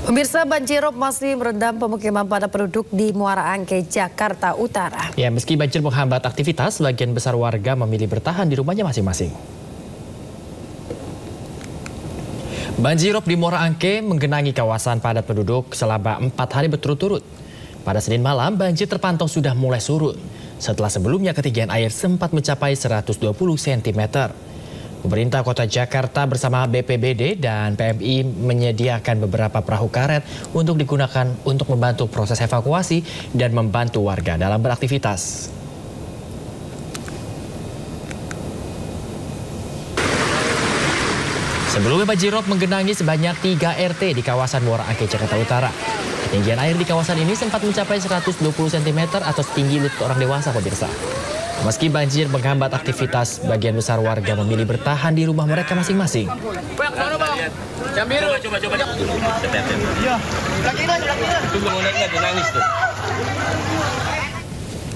Pemirsa, banjirop masih merendam pemukiman padat penduduk di Muara Angke, Jakarta Utara. Ya, meski banjir menghambat aktivitas, sebagian besar warga memilih bertahan di rumahnya masing-masing. Banjirop di Muara Angke menggenangi kawasan padat penduduk selama 4 hari berturut-turut. Pada Senin malam, banjir terpantau sudah mulai surut, setelah sebelumnya ketinggian air sempat mencapai 120 cm. Pemerintah Kota Jakarta bersama BPBD dan PMI menyediakan beberapa perahu karet untuk digunakan untuk membantu proses evakuasi dan membantu warga dalam beraktivitas. Sebelumnya banjirop menggenangi sebanyak 3 RT di kawasan Muara Angke, Jakarta Utara. Ketinggian air di kawasan ini sempat mencapai 120 cm atau setinggi lutut orang dewasa, pemirsa. Meski banjir menghambat aktivitas, bagian besar warga memilih bertahan di rumah mereka masing-masing.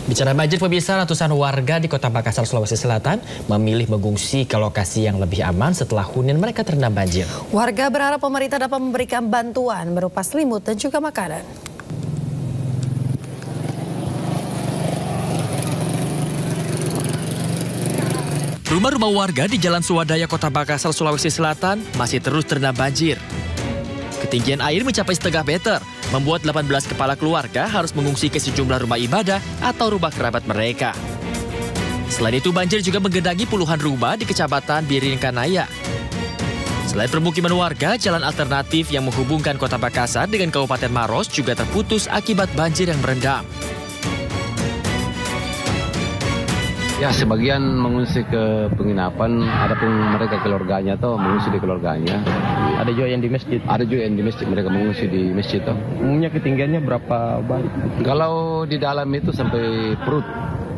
Bicara banjir, pemirsa, ratusan warga di Kota Makassar, Sulawesi Selatan memilih mengungsi ke lokasi yang lebih aman setelah hunian mereka terendam banjir. Warga berharap pemerintah dapat memberikan bantuan berupa selimut dan juga makanan. Rumah-rumah warga di Jalan Swadaya, Kota Makassar, Sulawesi Selatan masih terus terendam banjir. Ketinggian air mencapai setengah meter, membuat 18 kepala keluarga harus mengungsi ke sejumlah rumah ibadah atau rumah kerabat mereka. Selain itu, banjir juga menggenangi puluhan rumah di Kecamatan Biringkanaya. Selain permukiman warga, jalan alternatif yang menghubungkan Kota Makassar dengan Kabupaten Maros juga terputus akibat banjir yang merendam. Ya, sebagian mengungsi ke penginapan, adapun mereka keluarganya tuh mengungsi di keluarganya. Ada juga yang di masjid? Ada juga yang di masjid, mereka mengungsi di masjid tuh. Umumnya ketinggiannya berapa banyak? Kalau di dalam itu sampai perut.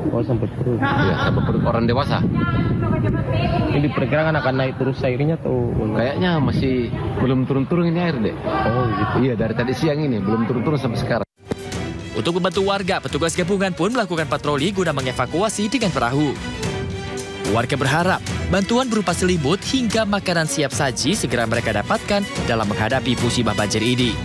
Oh, sampai perut? Ya, sampai perut orang dewasa. Ini diperkirakan akan naik terus airnya atau? Kayaknya masih belum turun-turun ini air deh. Oh gitu? Iya, dari tadi siang ini belum turun-turun sampai sekarang. Untuk membantu warga, petugas gabungan pun melakukan patroli guna mengevakuasi dengan perahu. Warga berharap bantuan berupa selimut hingga makanan siap saji segera mereka dapatkan dalam menghadapi musibah banjir ini.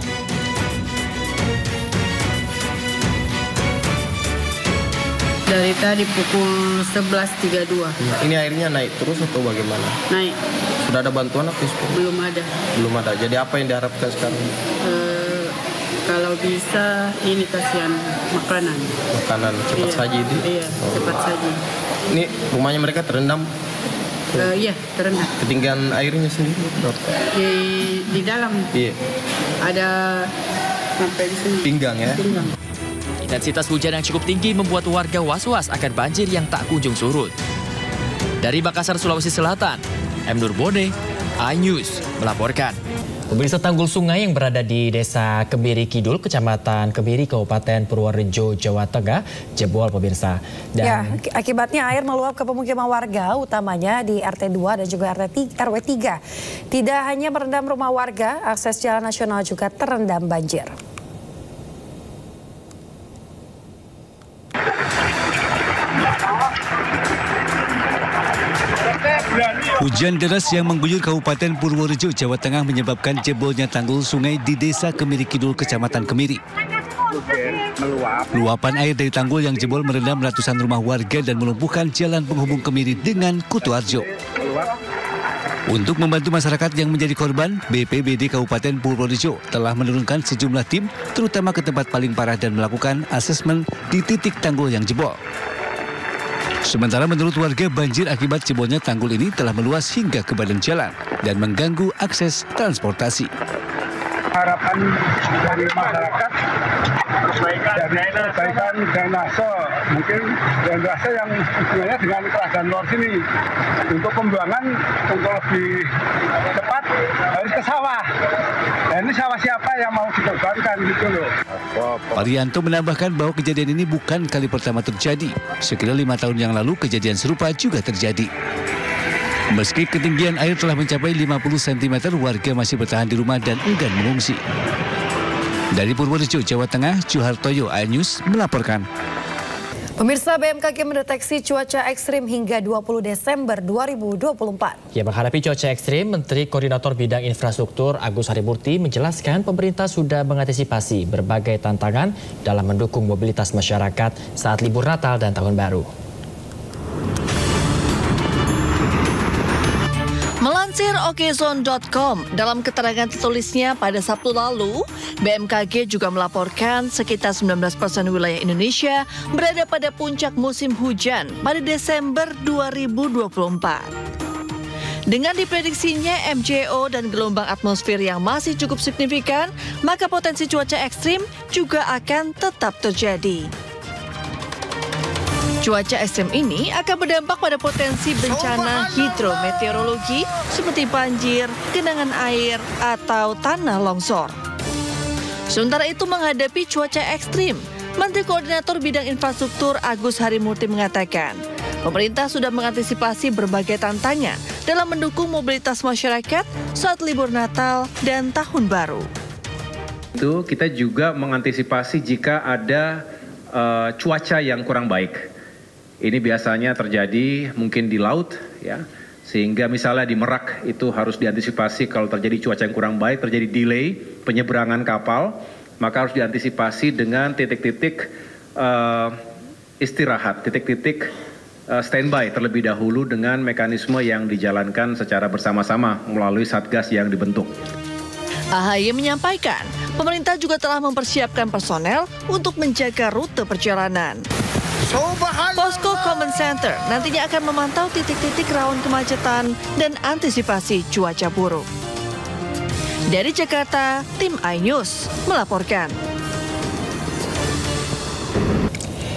Dari tadi pukul 11.32. Ini airnya naik terus atau bagaimana? Naik. Sudah ada bantuan apa? Belum ada. Belum ada. Jadi apa yang diharapkan sekarang? Kalau bisa ini kasihan makanan. Makanan cepat saji itu? Iya, cepat saji. Ini rumahnya mereka terendam? Iya, terendam. Ketinggian airnya sendiri berapa? Di dalam? Iya. Ada sampai di sini. Pinggang ya? Pinggang. Intensitas hujan yang cukup tinggi membuat warga was-was akan banjir yang tak kunjung surut. Dari Makassar, Sulawesi Selatan, M. Nurbode, iNews melaporkan. Pemirsa, tanggul sungai yang berada di Desa Kemiri Kidul, Kecamatan Kemiri, Kabupaten Purworejo, Jawa Tengah, jebol, pemirsa. Dan ya, akibatnya air meluap ke pemukiman warga, utamanya di RT 2 dan juga RW 3. Tidak hanya merendam rumah warga, akses jalan nasional juga terendam banjir. Hujan deras yang mengguyur Kabupaten Purworejo, Jawa Tengah menyebabkan jebolnya tanggul sungai di Desa Kemiri Kidul, Kecamatan Kemiri. Luapan air dari tanggul yang jebol merendam ratusan rumah warga dan melumpuhkan jalan penghubung Kemiri dengan Kutuarjo. Untuk membantu masyarakat yang menjadi korban, BPBD Kabupaten Purworejo telah menurunkan sejumlah tim, terutama ke tempat paling parah dan melakukan asesmen di titik tanggul yang jebol. Sementara menurut warga, banjir akibat jebolnya tanggul ini telah meluas hingga ke badan jalan dan mengganggu akses transportasi. Harapan dari masyarakat dari perbaikan drainase, mungkin drainase yang sebenarnya dengan kerajaan luar sini untuk pembuangan untuk lebih cepat harus ke sawah. Dan ini sawah siapa yang mau dikorbankan gitu loh. Arianto menambahkan bahwa kejadian ini bukan kali pertama terjadi. Sekira 5 tahun yang lalu kejadian serupa juga terjadi. Meski ketinggian air telah mencapai 50 cm, warga masih bertahan di rumah dan enggan mengungsi. Dari Purworejo, Jawa Tengah, Juhartoyo, iNews melaporkan. Pemirsa, BMKG mendeteksi cuaca ekstrim hingga 20 Desember 2024. Ya, menghadapi cuaca ekstrim, Menteri Koordinator Bidang Infrastruktur Agus Harimurti menjelaskan pemerintah sudah mengantisipasi berbagai tantangan dalam mendukung mobilitas masyarakat saat libur Natal dan Tahun Baru. Melansir okezone.com, dalam keterangan tertulisnya pada Sabtu lalu, BMKG juga melaporkan sekitar 19% wilayah Indonesia berada pada puncak musim hujan pada Desember 2024. Dengan diprediksinya MJO dan gelombang atmosfer yang masih cukup signifikan, maka potensi cuaca ekstrim juga akan tetap terjadi. Cuaca ekstrim ini akan berdampak pada potensi bencana hidrometeorologi seperti banjir, genangan air, atau tanah longsor. Sementara itu, menghadapi cuaca ekstrim, Menteri Koordinator Bidang Infrastruktur Agus Harimurti mengatakan, pemerintah sudah mengantisipasi berbagai tantangan dalam mendukung mobilitas masyarakat saat libur Natal dan Tahun Baru. Itu kita juga mengantisipasi jika ada cuaca yang kurang baik. Ini biasanya terjadi mungkin di laut, ya, sehingga misalnya di Merak itu harus diantisipasi kalau terjadi cuaca yang kurang baik, terjadi delay penyeberangan kapal, maka harus diantisipasi dengan titik-titik istirahat, titik-titik standby terlebih dahulu dengan mekanisme yang dijalankan secara bersama-sama melalui satgas yang dibentuk. AHY menyampaikan, pemerintah juga telah mempersiapkan personel untuk menjaga rute perjalanan. Posko Command Center nantinya akan memantau titik-titik rawan kemacetan dan antisipasi cuaca buruk. Dari Jakarta, tim iNews melaporkan.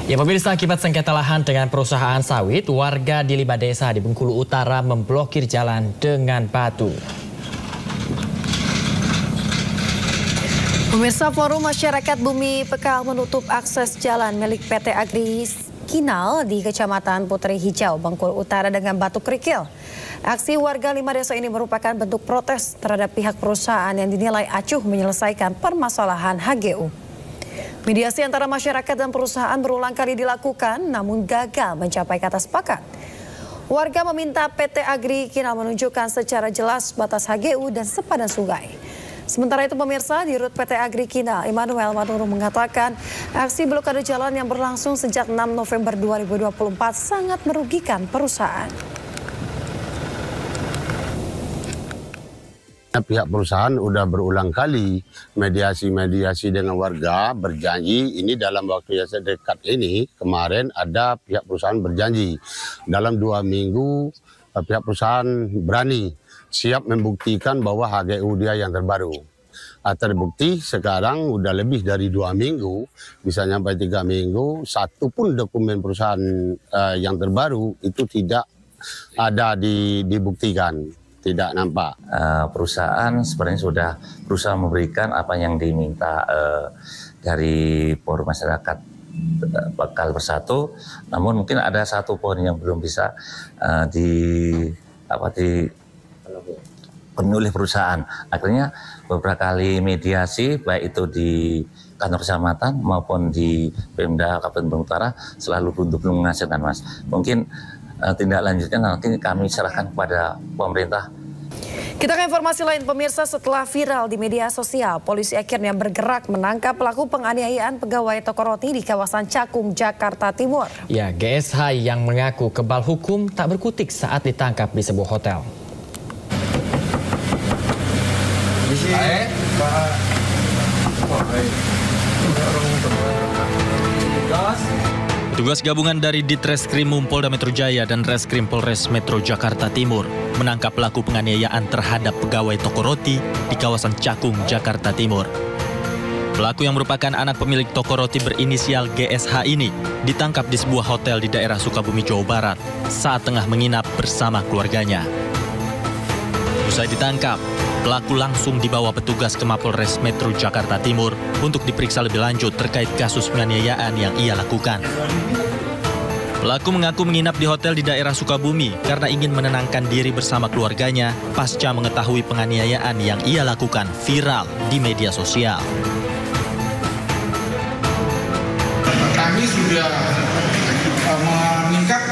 Ya, pemirsa, akibat sengketa lahan dengan perusahaan sawit, warga di 5 desa di Bengkulu Utara memblokir jalan dengan batu. Pemirsa, Forum Masyarakat Bumi Pekal menutup akses jalan milik PT Agri Kinal di Kecamatan Putri Hijau, Bengkulu Utara dengan batu kerikil. Aksi warga 5 desa ini merupakan bentuk protes terhadap pihak perusahaan yang dinilai acuh menyelesaikan permasalahan HGU. Mediasi antara masyarakat dan perusahaan berulang kali dilakukan namun gagal mencapai kata sepakat. Warga meminta PT Agri Kinal menunjukkan secara jelas batas HGU dan sepadan sungai. Sementara itu, pemirsa, di Rut PT Agri Kinal, Immanuel Manurung mengatakan aksi blokade jalan yang berlangsung sejak 6 November 2024 sangat merugikan perusahaan. Pihak perusahaan sudah berulang kali mediasi dengan warga, berjanji ini dalam waktu yang sedekat ini. Kemarin ada pihak perusahaan berjanji dalam 2 minggu pihak perusahaan berani siap membuktikan bahwa HGU dia yang terbaru. Terbukti sekarang udah lebih dari 2 minggu, bisa sampai 3 minggu, satu pun dokumen perusahaan yang terbaru itu tidak ada dibuktikan, tidak nampak. Perusahaan sebenarnya sudah berusaha memberikan apa yang diminta dari Forum Masyarakat Pekal Bersatu, namun mungkin ada satu poin yang belum bisa dipenuhi oleh perusahaan. Akhirnya beberapa kali mediasi, baik itu di kantor kecamatan maupun di Pemda Kabupaten Bengkulu Utara, selalu untuk menghasilkan, Mas. Mungkin tindak lanjutnya nanti kami serahkan kepada pemerintah. Kita ke informasi lain, pemirsa. Setelah viral di media sosial, polisi akhirnya bergerak menangkap pelaku penganiayaan pegawai toko roti di kawasan Cakung, Jakarta Timur. Ya, GSH yang mengaku kebal hukum tak berkutik saat ditangkap di sebuah hotel. Petugas gabungan dari Ditreskrim Polda Metro Jaya dan Reskrim Polres Metro Jakarta Timur menangkap pelaku penganiayaan terhadap pegawai toko roti di kawasan Cakung, Jakarta Timur. Pelaku yang merupakan anak pemilik toko roti berinisial GSH ini ditangkap di sebuah hotel di daerah Sukabumi, Jawa Barat saat tengah menginap bersama keluarganya. Usai ditangkap, pelaku langsung dibawa petugas ke Mapolres Metro Jakarta Timur untuk diperiksa lebih lanjut terkait kasus penganiayaan yang ia lakukan. Pelaku mengaku menginap di hotel di daerah Sukabumi karena ingin menenangkan diri bersama keluarganya pasca mengetahui penganiayaan yang ia lakukan viral di media sosial. Kami sudah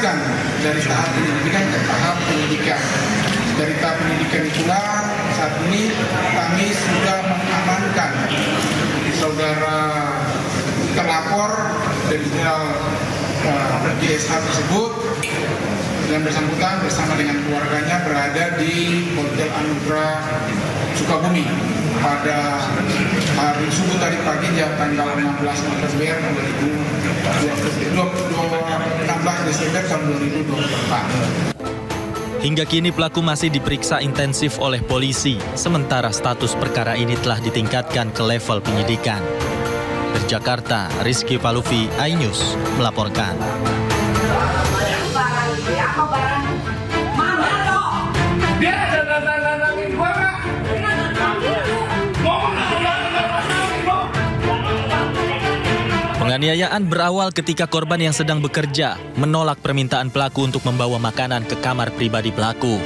dilanjutkan dari tahap penyelidikan ke tahap penyidikan. Dari tahap penyidikan itulah saat ini kami sudah mengamankan saudara terlapor dari DSH tersebut dan bersangkutan bersama dengan keluarganya berada di Hotel Anugrah Sukabumi pada hari subuh tadi pagi tanggal 16 Desember tahun 2024. Hingga kini pelaku masih diperiksa intensif oleh polisi, sementara status perkara ini telah ditingkatkan ke level penyidikan. Dari Jakarta, Rizky Falufi, iNews melaporkan. Penganiayaan berawal ketika korban yang sedang bekerja menolak permintaan pelaku untuk membawa makanan ke kamar pribadi pelaku.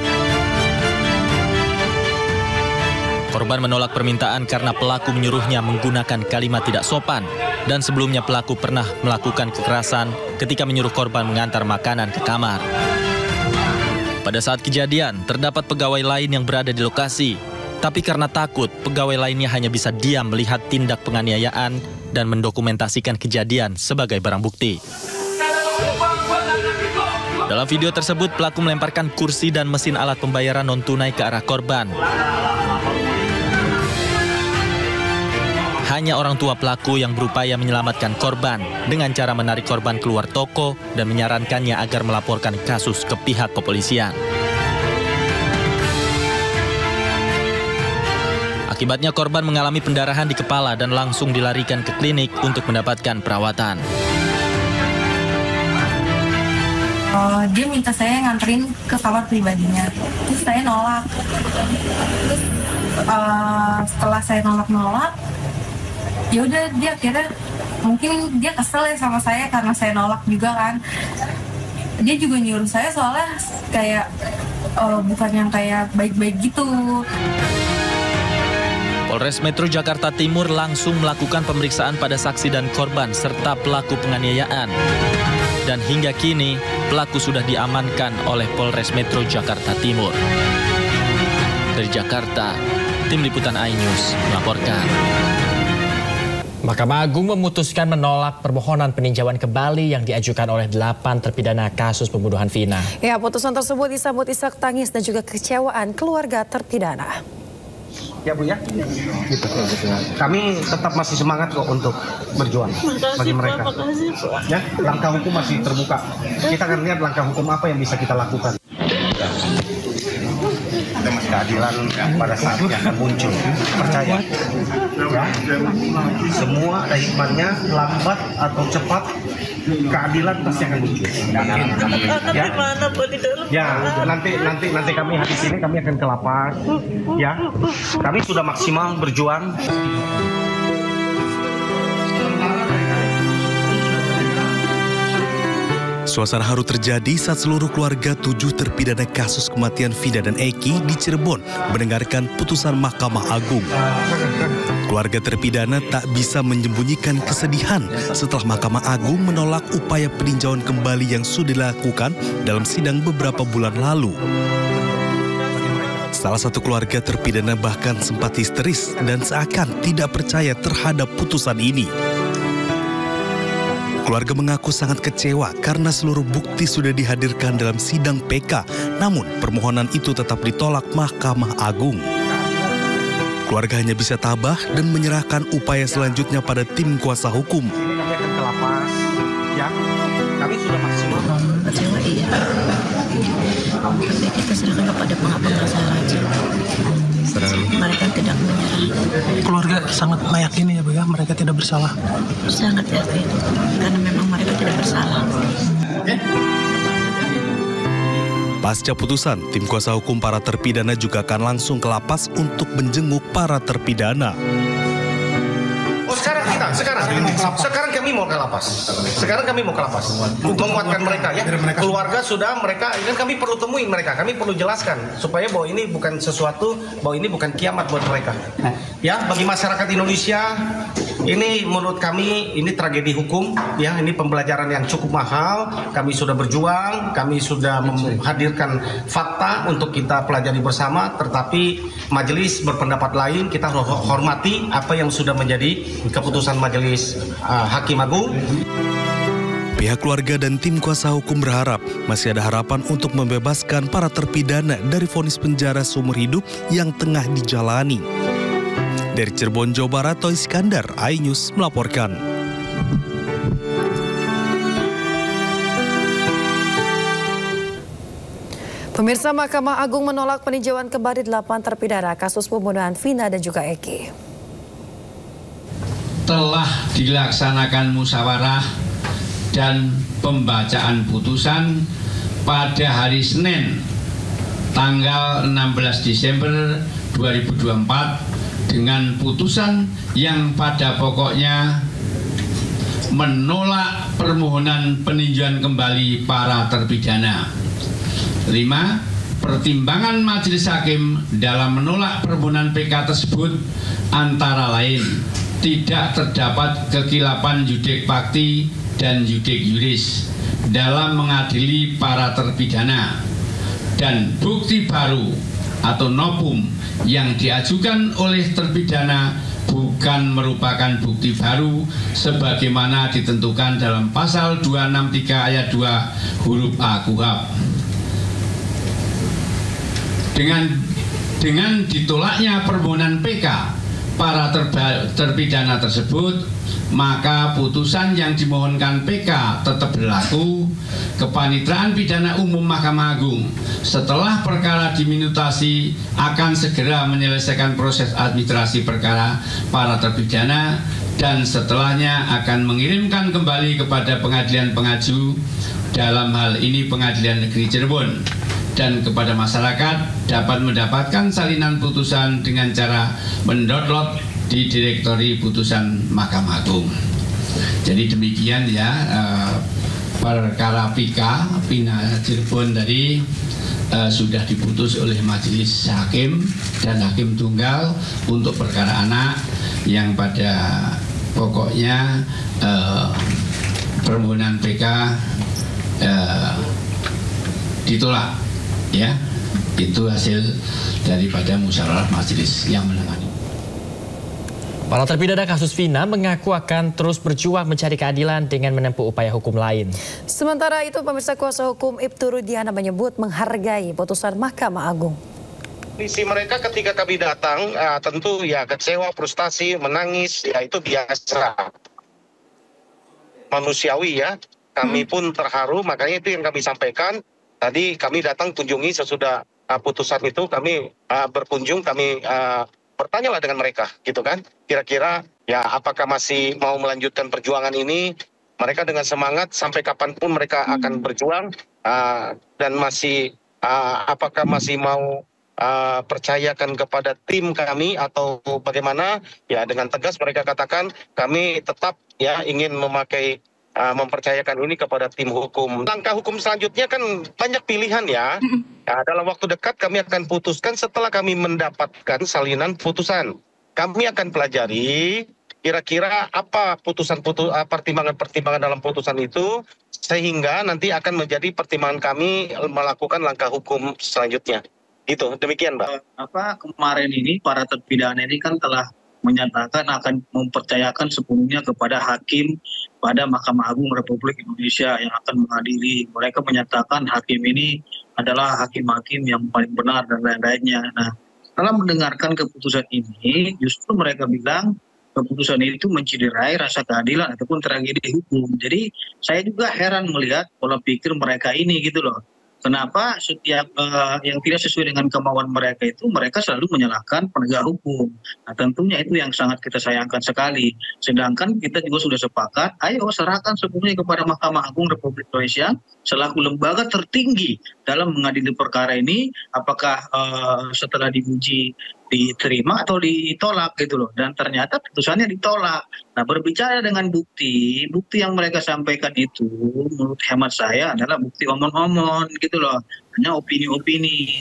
Korban menolak permintaan karena pelaku menyuruhnya menggunakan kalimat tidak sopan dan sebelumnya pelaku pernah melakukan kekerasan ketika menyuruh korban mengantar makanan ke kamar. Pada saat kejadian, terdapat pegawai lain yang berada di lokasi. Tapi karena takut, pegawai lainnya hanya bisa diam melihat tindak penganiayaan dan mendokumentasikan kejadian sebagai barang bukti. Dalam video tersebut, pelaku melemparkan kursi dan mesin alat pembayaran non-tunai ke arah korban. Hanya orang tua pelaku yang berupaya menyelamatkan korban dengan cara menarik korban keluar toko dan menyarankannya agar melaporkan kasus ke pihak kepolisian. Akibatnya korban mengalami pendarahan di kepala dan langsung dilarikan ke klinik untuk mendapatkan perawatan. Dia minta saya nganterin ke kamar pribadinya, terus saya nolak. Terus setelah saya nolak, ya udah dia akhirnya mungkin dia kesel ya sama saya karena saya nolak juga kan. Dia juga nyuruh saya soalnya kayak bukan yang kayak baik-baik gitu. Polres Metro Jakarta Timur langsung melakukan pemeriksaan pada saksi dan korban serta pelaku penganiayaan. Dan hingga kini, pelaku sudah diamankan oleh Polres Metro Jakarta Timur. Dari Jakarta, Tim Liputan iNews melaporkan. Mahkamah Agung memutuskan menolak permohonan peninjauan kembali yang diajukan oleh 8 terpidana kasus pembunuhan Vina. Ya, putusan tersebut disambut isak tangis dan juga kecewaan keluarga terpidana. Ya Bu ya, gitu. Kami tetap masih semangat kok untuk berjuang bagi mereka. Ya, langkah hukum masih terbuka. Kita akan lihat langkah hukum apa yang bisa kita lakukan. Keadilan pada saatnya akan muncul, percaya. Ya, semua ada hikmahnya, lambat atau cepat, keadilan pasti akan muncul. Ya, nanti kami habis ini kami akan ke lapas. Ya, kami sudah maksimal berjuang. Suasana haru terjadi saat seluruh keluarga 7 terpidana kasus kematian Vina dan Eki di Cirebon mendengarkan putusan Mahkamah Agung. Keluarga terpidana tak bisa menyembunyikan kesedihan setelah Mahkamah Agung menolak upaya peninjauan kembali yang sudah dilakukan dalam sidang beberapa bulan lalu. Salah satu keluarga terpidana bahkan sempat histeris dan seakan tidak percaya terhadap putusan ini. Keluarga mengaku sangat kecewa karena seluruh bukti sudah dihadirkan dalam sidang PK, namun permohonan itu tetap ditolak Mahkamah Agung. Keluarga hanya bisa tabah dan menyerahkan upaya selanjutnya pada tim kuasa hukum. Kami akan ke lapas, ya. Kami sudah maksimal. Kecewa iya. Tapi kita serahkan kepada pengadilan saja. Mereka tidak menyerah. Keluarga sangat meyakini ya Bu ya, mereka tidak bersalah. Sangat yakin, karena memang mereka tidak bersalah. Pasca putusan, tim kuasa hukum para terpidana juga akan langsung ke lapas untuk menjenguk para terpidana. Oh sekarang kami mau ke lapas. Sekarang kami mau ke lapas. Menguatkan mereka ya. Keluarga sudah mereka, ini kami perlu temuin mereka. Kami perlu jelaskan supaya bahwa ini bukan sesuatu, bahwa ini bukan kiamat buat mereka. Ya, bagi masyarakat Indonesia Ini menurut kami ini tragedi hukum, ya, ini pembelajaran yang cukup mahal. Kami sudah berjuang, kami sudah menghadirkan fakta untuk kita pelajari bersama, tetapi majelis berpendapat lain. Kita hormati apa yang sudah menjadi keputusan majelis Hakim Agung. Pihak keluarga dan tim kuasa hukum berharap masih ada harapan untuk membebaskan para terpidana dari vonis penjara seumur hidup yang tengah dijalani. Dari Cirebon, Jawa Barat, Toy Iskandar, iNews melaporkan. Pemirsa, Mahkamah Agung menolak peninjauan kembali 8 terpidana kasus pembunuhan Vina dan juga Eki. Telah dilaksanakan musyawarah dan pembacaan putusan pada hari Senin tanggal 16 Desember 2024 dengan putusan yang pada pokoknya menolak permohonan peninjauan kembali para terpidana. 5. Pertimbangan majelis hakim dalam menolak permohonan PK tersebut antara lain tidak terdapat kekilapan yudik fakti dan yudik yuris dalam mengadili para terpidana, dan bukti baru atau novum yang diajukan oleh terpidana bukan merupakan bukti baru sebagaimana ditentukan dalam pasal 263 ayat 2 huruf A KUHP. Dengan ditolaknya permohonan PK para terpidana tersebut, maka putusan yang dimohonkan PK tetap berlaku. Kepanitraan Pidana Umum Mahkamah Agung setelah perkara diminutasi akan segera menyelesaikan proses administrasi perkara para terpidana dan setelahnya akan mengirimkan kembali kepada pengadilan pengaju, dalam hal ini Pengadilan Negeri Cirebon, dan kepada masyarakat dapat mendapatkan salinan putusan dengan cara mendownload di direktori putusan Mahkamah Agung. Jadi demikian ya perkara Vina Cirebon tadi sudah diputus oleh majelis hakim dan hakim tunggal untuk perkara anak yang pada pokoknya permohonan PK ditolak. Ya, itu hasil daripada musyawarah majelis yang menangani. Para terpidana kasus Vina mengaku akan terus berjuang mencari keadilan dengan menempuh upaya hukum lain. Sementara itu, pemirsa, kuasa hukum Ibtu Rudiana menyebut menghargai putusan Mahkamah Agung. Kondisi mereka ketika kami datang tentu ya kecewa, frustasi, menangis, ya itu biasa. Manusiawi ya, kami pun terharu, makanya itu yang kami sampaikan. Tadi kami datang kunjungi sesudah putusan itu, kami berkunjung, kami bertanyalah dengan mereka, gitu kan. Kira-kira ya apakah masih mau melanjutkan perjuangan ini? Mereka dengan semangat sampai kapanpun mereka akan berjuang dan masih apakah masih mau percayakan kepada tim kami atau bagaimana? Ya dengan tegas mereka katakan kami tetap ya ingin mempercayakan ini kepada tim hukum. Langkah hukum selanjutnya kan banyak pilihan ya. Dalam waktu dekat kami akan putuskan setelah kami mendapatkan salinan putusan. Kami akan pelajari kira-kira apa pertimbangan-pertimbangan dalam putusan itu sehingga nanti akan menjadi pertimbangan kami melakukan langkah hukum selanjutnya. Gitu, demikian Mbak. Kemarin ini para terpidana ini kan telah menyatakan akan mempercayakan sepenuhnya kepada hakim pada Mahkamah Agung Republik Indonesia yang akan mengadili. Mereka menyatakan hakim ini adalah hakim-hakim yang paling benar dan lain-lainnya. Nah, setelah mendengarkan keputusan ini, justru mereka bilang keputusan itu menciderai rasa keadilan ataupun tragedi hukum. Jadi saya juga heran melihat pola pikir mereka ini gitu loh. Kenapa setiap yang tidak sesuai dengan kemauan mereka itu mereka selalu menyalahkan penegak hukum. Nah tentunya itu yang sangat kita sayangkan sekali. Sedangkan kita juga sudah sepakat, ayo serahkan sepenuhnya kepada Mahkamah Agung Republik Indonesia selaku lembaga tertinggi dalam mengadili perkara ini. Apakah setelah diuji diterima atau ditolak gitu loh. Dan ternyata putusannya ditolak. Nah berbicara dengan bukti yang mereka sampaikan itu menurut hemat saya adalah bukti omon-omon gitu loh. Hanya opini-opini.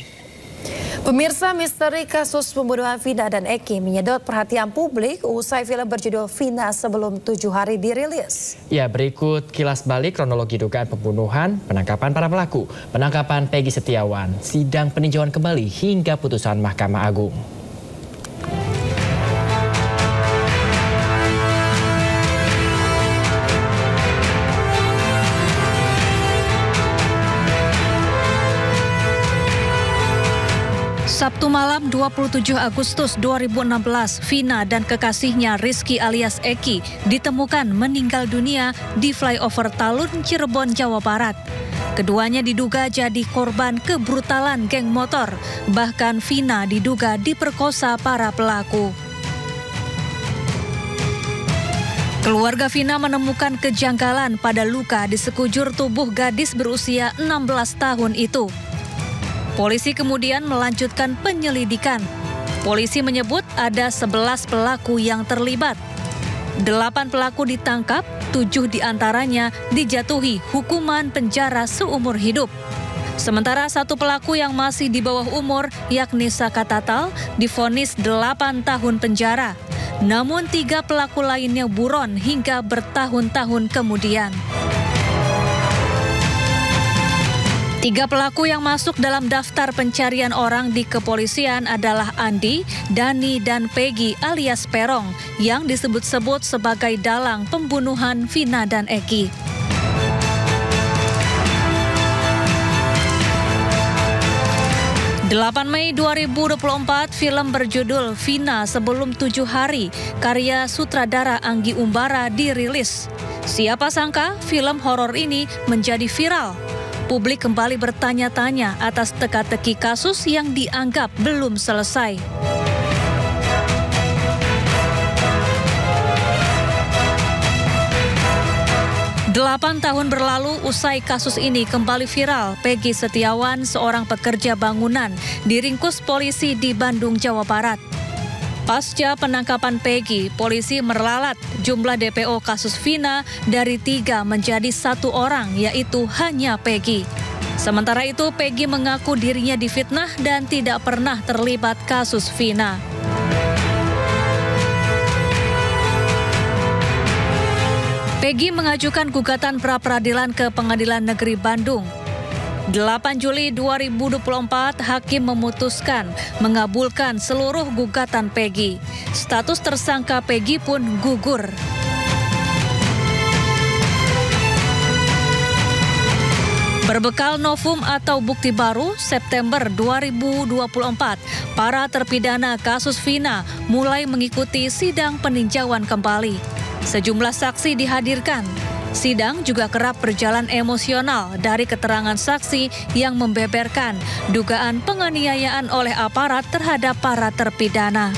Pemirsa, misteri kasus pembunuhan Vina dan Eki menyedot perhatian publik usai film berjudul Vina Sebelum 7 Hari dirilis. Ya, berikut kilas balik kronologi dugaan pembunuhan, penangkapan para pelaku, penangkapan Peggy Setiawan, sidang peninjauan kembali hingga putusan Mahkamah Agung. Sabtu malam 27 Agustus 2016, Vina dan kekasihnya Rizky alias Eki ditemukan meninggal dunia di flyover Talun, Cirebon, Jawa Barat. Keduanya diduga jadi korban kebrutalan geng motor, bahkan Vina diduga diperkosa para pelaku. Keluarga Vina menemukan kejanggalan pada luka di sekujur tubuh gadis berusia 16 tahun itu. Polisi kemudian melanjutkan penyelidikan. Polisi menyebut ada 11 pelaku yang terlibat. 8 pelaku ditangkap, 7 diantaranya dijatuhi hukuman penjara seumur hidup. Sementara 1 pelaku yang masih di bawah umur, yakni Saka Tatal, divonis 8 tahun penjara. Namun 3 pelaku lainnya buron hingga bertahun-tahun kemudian. 3 pelaku yang masuk dalam daftar pencarian orang di kepolisian adalah Andi, Dani, dan Peggy alias Perong yang disebut-sebut sebagai dalang pembunuhan Vina dan Eki. (8 Mei 2024, film berjudul Vina Sebelum 7 Hari karya sutradara Anggi Umbara dirilis. Siapa sangka film horor ini menjadi viral. Publik kembali bertanya-tanya atas teka-teki kasus yang dianggap belum selesai. Delapan tahun berlalu usai kasus ini kembali viral, Peggy Setiawan, seorang pekerja bangunan, diringkus polisi di Bandung, Jawa Barat. Pasca penangkapan Peggy, polisi meralat jumlah DPO kasus Vina dari 3 menjadi 1 orang, yaitu hanya Peggy. Sementara itu, Peggy mengaku dirinya difitnah dan tidak pernah terlibat kasus Vina. Peggy mengajukan gugatan pra-peradilan ke Pengadilan Negeri Bandung. 8 Juli 2024, hakim memutuskan mengabulkan seluruh gugatan Peggy. Status tersangka Peggy pun gugur. Berbekal novum atau bukti baru, September 2024, para terpidana kasus Vina mulai mengikuti sidang peninjauan kembali. Sejumlah saksi dihadirkan. Sidang juga kerap berjalan emosional dari keterangan saksi yang membeberkan dugaan penganiayaan oleh aparat terhadap para terpidana.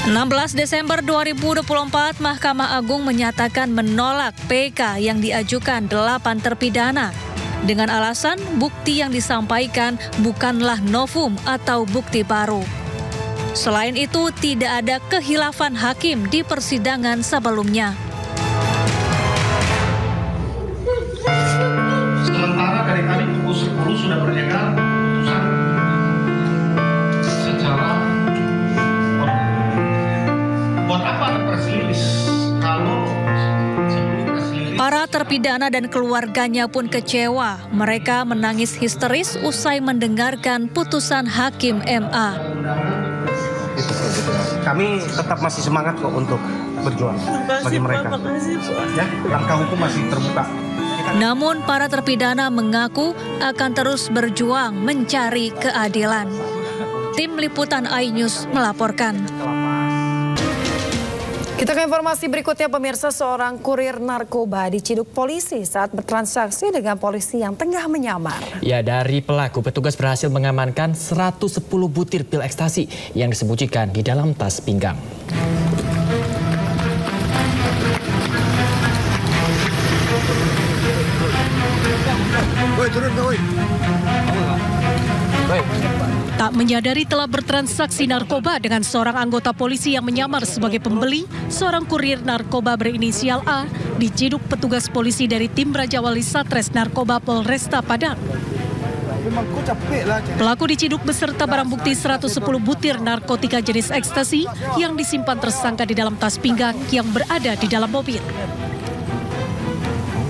(16 Desember 2024, Mahkamah Agung menyatakan menolak PK yang diajukan 8 terpidana dengan alasan bukti yang disampaikan bukanlah novum atau bukti baru. Selain itu, tidak ada khilafan hakim di persidangan sebelumnya. Sementara dari kami pukul 10 sudah beredar putusan secara buat apa ada press release kalau sebelum press release. Para terpidana dan keluarganya pun kecewa. Mereka menangis histeris usai mendengarkan putusan Hakim MA. Kami tetap masih semangat kok untuk berjuang bagi mereka. Ya, langkah hukum masih terbuka. Namun para terpidana mengaku akan terus berjuang mencari keadilan. Tim Liputan iNews melaporkan. Kita ke informasi berikutnya, pemirsa. Seorang kurir narkoba diciduk polisi saat bertransaksi dengan polisi yang tengah menyamar. Ya, dari pelaku, petugas berhasil mengamankan 110 butir pil ekstasi yang disembunyikan di dalam tas pinggang. Woi, turun, woi. Tak menyadari telah bertransaksi narkoba dengan seorang anggota polisi yang menyamar sebagai pembeli, seorang kurir narkoba berinisial A diciduk petugas polisi dari tim Raja Wali Satres Narkoba Polresta Padang. Pelaku diciduk beserta barang bukti 110 butir narkotika jenis ekstasi yang disimpan tersangka di dalam tas pinggang yang berada di dalam mobil.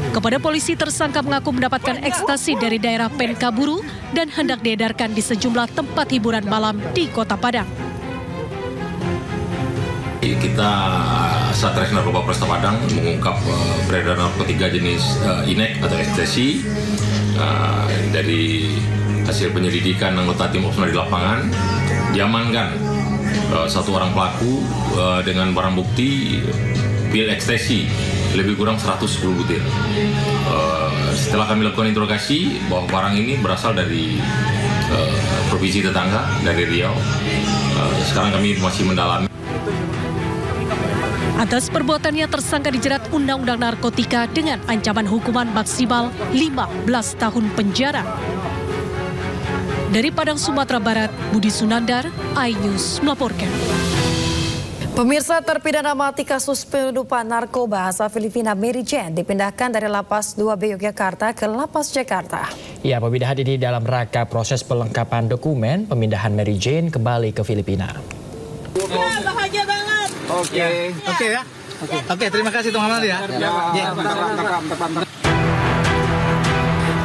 Kepada polisi, tersangka mengaku mendapatkan ekstasi dari daerah Penkaburu dan hendak diedarkan di sejumlah tempat hiburan malam di Kota Padang. Kita Satres Narkoba Polresta Padang mengungkap peredaran narkotika jenis inek atau ekstasi. Dari hasil penyelidikan anggota tim operasional di lapangan, diamankan satu orang pelaku dengan barang bukti pil ekstasi lebih kurang 110 butir. Setelah kami lakukan interogasi bahwa barang ini berasal dari provinsi tetangga, dari Riau. Sekarang kami masih mendalami. Atas perbuatannya, tersangka dijerat Undang-Undang Narkotika dengan ancaman hukuman maksimal 15 tahun penjara. Dari Padang, Sumatera Barat, Budi Sunandar, iNews melaporkan. Pemirsa, terpidana mati kasus penyelundupan narkoba asal Filipina Mary Jane dipindahkan dari Lapas 2B Yogyakarta ke Lapas Jakarta. Ya, pemindahan ini dalam rangka proses pelengkapan dokumen pemindahan Mary Jane kembali ke Filipina. Ya, bahagia banget. Oke ya. Oke, terima kasih teman-teman ya.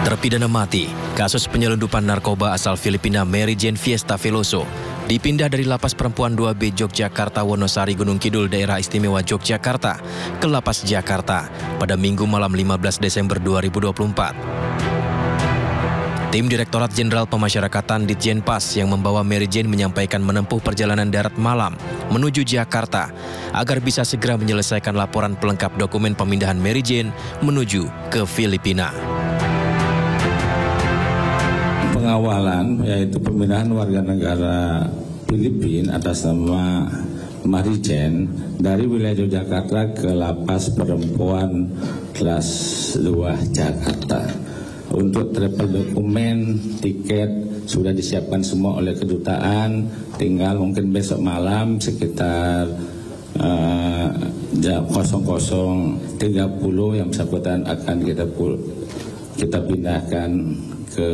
Terpidana mati kasus penyelundupan narkoba asal Filipina Mary Jane Fiesta Veloso dipindah dari Lapas Perempuan 2B Yogyakarta Wonosari Gunung Kidul Daerah Istimewa Yogyakarta ke Lapas Jakarta pada Minggu malam 15 Desember 2024. Tim Direktorat Jenderal Pemasyarakatan Ditjenpas yang membawa Mary Jane menyampaikan menempuh perjalanan darat malam menuju Jakarta agar bisa segera menyelesaikan laporan pelengkap dokumen pemindahan Mary Jane menuju ke Filipina. Pengawalan yaitu pemindahan warga negara Filipina atas nama Mary Jane dari wilayah Yogyakarta ke Lapas Perempuan kelas 2 Jakarta. Untuk travel dokumen, tiket sudah disiapkan semua oleh kedutaan, tinggal mungkin besok malam sekitar jam 00.30 yang bersangkutan akan kita pindahkan ke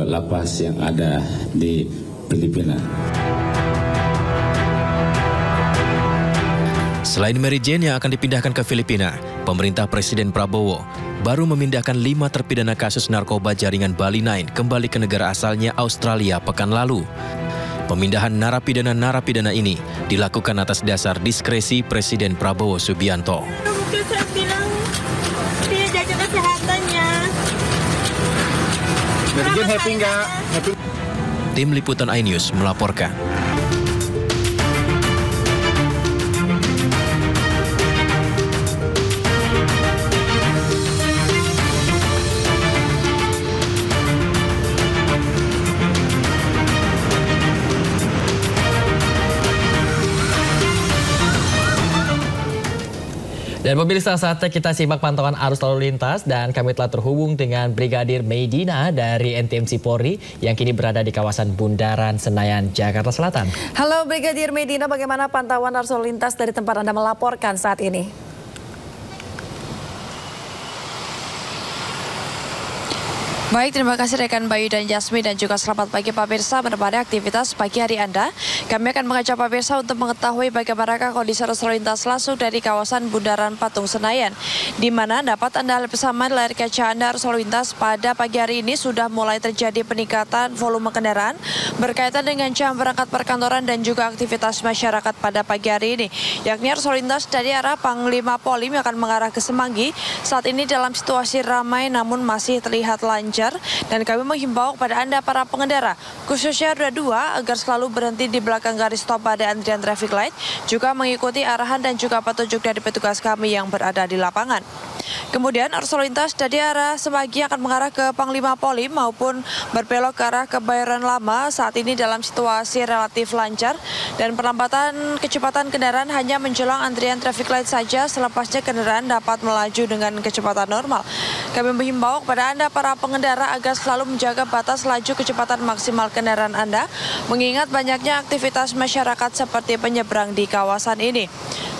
lapas yang ada di Filipina. Selain Mary Jane yang akan dipindahkan ke Filipina, pemerintah Presiden Prabowo baru memindahkan 5 terpidana kasus narkoba jaringan Bali 9 kembali ke negara asalnya Australia pekan lalu. Pemindahan narapidana ini dilakukan atas dasar diskresi Presiden Prabowo Subianto. Mungkin saya bilang dia jaga kesehatannya. Mary Jane happy nggak? Tim Liputan iNews melaporkan. Dan pemirsa, saatnya kita simak pantauan arus lalu lintas dan kami telah terhubung dengan Brigadir Medina dari NTMC Polri yang kini berada di kawasan Bundaran Senayan, Jakarta Selatan. Halo Brigadir Medina, bagaimana pantauan arus lalu lintas dari tempat Anda melaporkan saat ini? Baik, terima kasih rekan Bayu dan Jasmine dan juga selamat pagi pemirsa menemani aktivitas pagi hari Anda. Kami akan mengajak pemirsa untuk mengetahui bagaimana kondisi arus lalu lintas langsung dari kawasan Bundaran Patung Senayan, di mana dapat Anda lihat bersama di layar kaca Anda arus lalu lintas pada pagi hari ini sudah mulai terjadi peningkatan volume kendaraan berkaitan dengan jam berangkat perkantoran dan juga aktivitas masyarakat pada pagi hari ini, yakni arus lalu lintas dari arah Panglima Polim yang akan mengarah ke Semanggi saat ini dalam situasi ramai namun masih terlihat lancar. Dan kami menghimbau kepada Anda para pengendara, khususnya roda 2, agar selalu berhenti di belakang garis stop pada antrian traffic light, juga mengikuti arahan dan juga petunjuk dari petugas kami yang berada di lapangan. Kemudian arus lalu lintas dari arah Semanggi akan mengarah ke Panglima Polim maupun berbelok ke arah Kebayoran Lama saat ini dalam situasi relatif lancar dan perlambatan kecepatan kendaraan hanya menjelang antrian traffic light saja, selepasnya kendaraan dapat melaju dengan kecepatan normal. Kami menghimbau kepada Anda para pengendara agar selalu menjaga batas laju kecepatan maksimal kendaraan Anda, mengingat banyaknya aktivitas masyarakat seperti penyeberang di kawasan ini.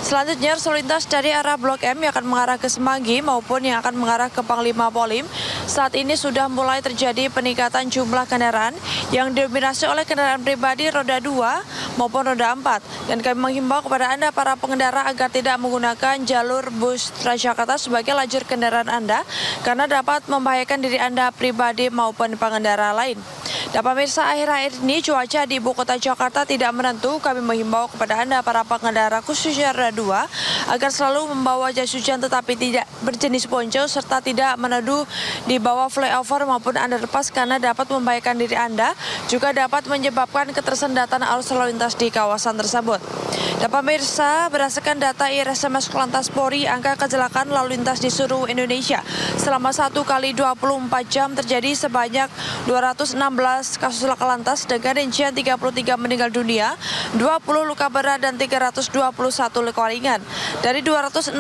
Selanjutnya, arus lalu lintas dari arah Blok M yang akan mengarah ke Semanggi maupun yang akan mengarah ke Panglima Polim. Saat ini sudah mulai terjadi peningkatan jumlah kendaraan yang didominasi oleh kendaraan pribadi roda 2 maupun roda 4. Dan kami menghimbau kepada Anda para pengendara agar tidak menggunakan jalur bus Transjakarta sebagai lajur kendaraan Anda karena dapat membahayakan diri Anda pribadi maupun pengendara lain. Dan pemirsa, akhir-akhir ini cuaca di ibu kota Jakarta tidak menentu. Kami menghimbau kepada Anda para pengendara khususnya roda 2 agar selalu membawa jas hujan tetapi tidak berjenis ponco serta tidak meneduh di bawah flyover maupun underpass karena dapat membahayakan diri Anda, juga dapat menyebabkan ketersendatan arus lalu lintas di kawasan tersebut. Dan pemirsa, berdasarkan data IRSMS Korlantas Polri, angka kecelakaan lalu lintas di seluruh Indonesia selama 1 kali 24 jam terjadi sebanyak 216 kasus laka lantas dengan rincian 33 meninggal dunia, 20 luka berat dan 321 luka ringan. Dari 216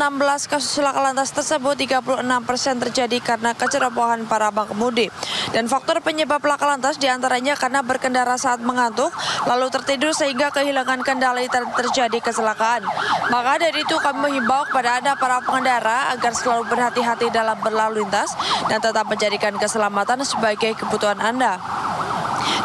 kasus laka lantas tersebut, 36% terjadi karena kecerobohan para pengemudi. Dan faktor penyebab laka lantas diantaranya karena berkendara saat mengantuk, lalu tertidur sehingga kehilangan kendali terjadi kecelakaan. Maka dari itu kami menghimbau kepada Anda para pengendara agar selalu berhati-hati dalam berlalu lintas dan tetap menjadikan keselamatan sebagai kebutuhan Anda.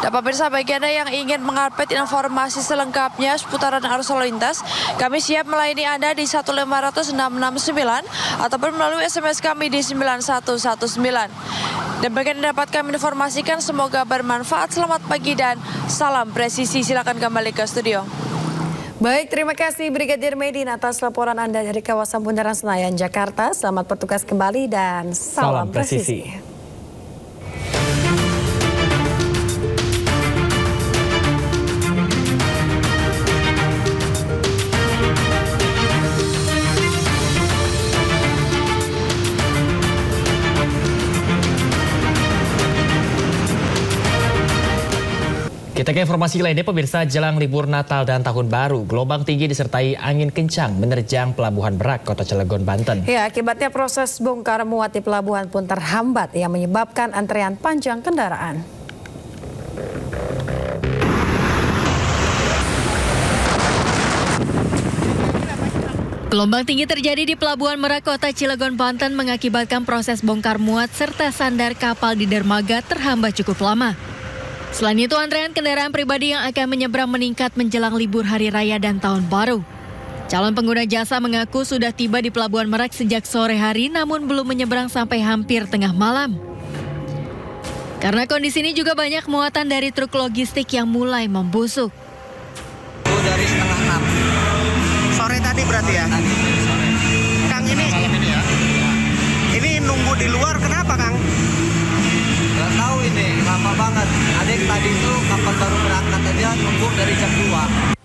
Dan pemirsa, bagi Anda yang ingin mengupdate informasi selengkapnya seputaran arus lalu lintas, kami siap melayani Anda di 1500669 ataupun melalui SMS kami di 9119. Dan bagi Anda dapat kami informasikan, semoga bermanfaat. Selamat pagi dan salam presisi. Silakan kembali ke studio. Baik, terima kasih Brigadir Medina atas laporan Anda dari kawasan Bundaran Senayan, Jakarta. Selamat bertugas kembali dan salam presisi. Kita ke informasi lainnya, pemirsa, jelang libur Natal dan Tahun Baru, gelombang tinggi disertai angin kencang menerjang Pelabuhan Merak, Kota Cilegon, Banten. Ya, akibatnya proses bongkar muat di pelabuhan pun terhambat yang menyebabkan antrean panjang kendaraan. Gelombang tinggi terjadi di Pelabuhan Merak, Kota Cilegon, Banten mengakibatkan proses bongkar muat serta sandar kapal di dermaga terhambat cukup lama. Selain itu, antrean kendaraan pribadi yang akan menyeberang meningkat menjelang libur Hari Raya dan Tahun Baru. Calon pengguna jasa mengaku sudah tiba di Pelabuhan Merak sejak sore hari namun belum menyeberang sampai hampir tengah malam. Karena kondisi ini juga banyak muatan dari truk logistik yang mulai membusuk. Dari setengah 6. Sore tadi berarti ya? Tadi sore. Kang, ini nunggu di luar kenapa, Kang? Nggak tahu ini, lama banget. Adik tadi itu kapal baru berangkat aja nunggu dari jam 2.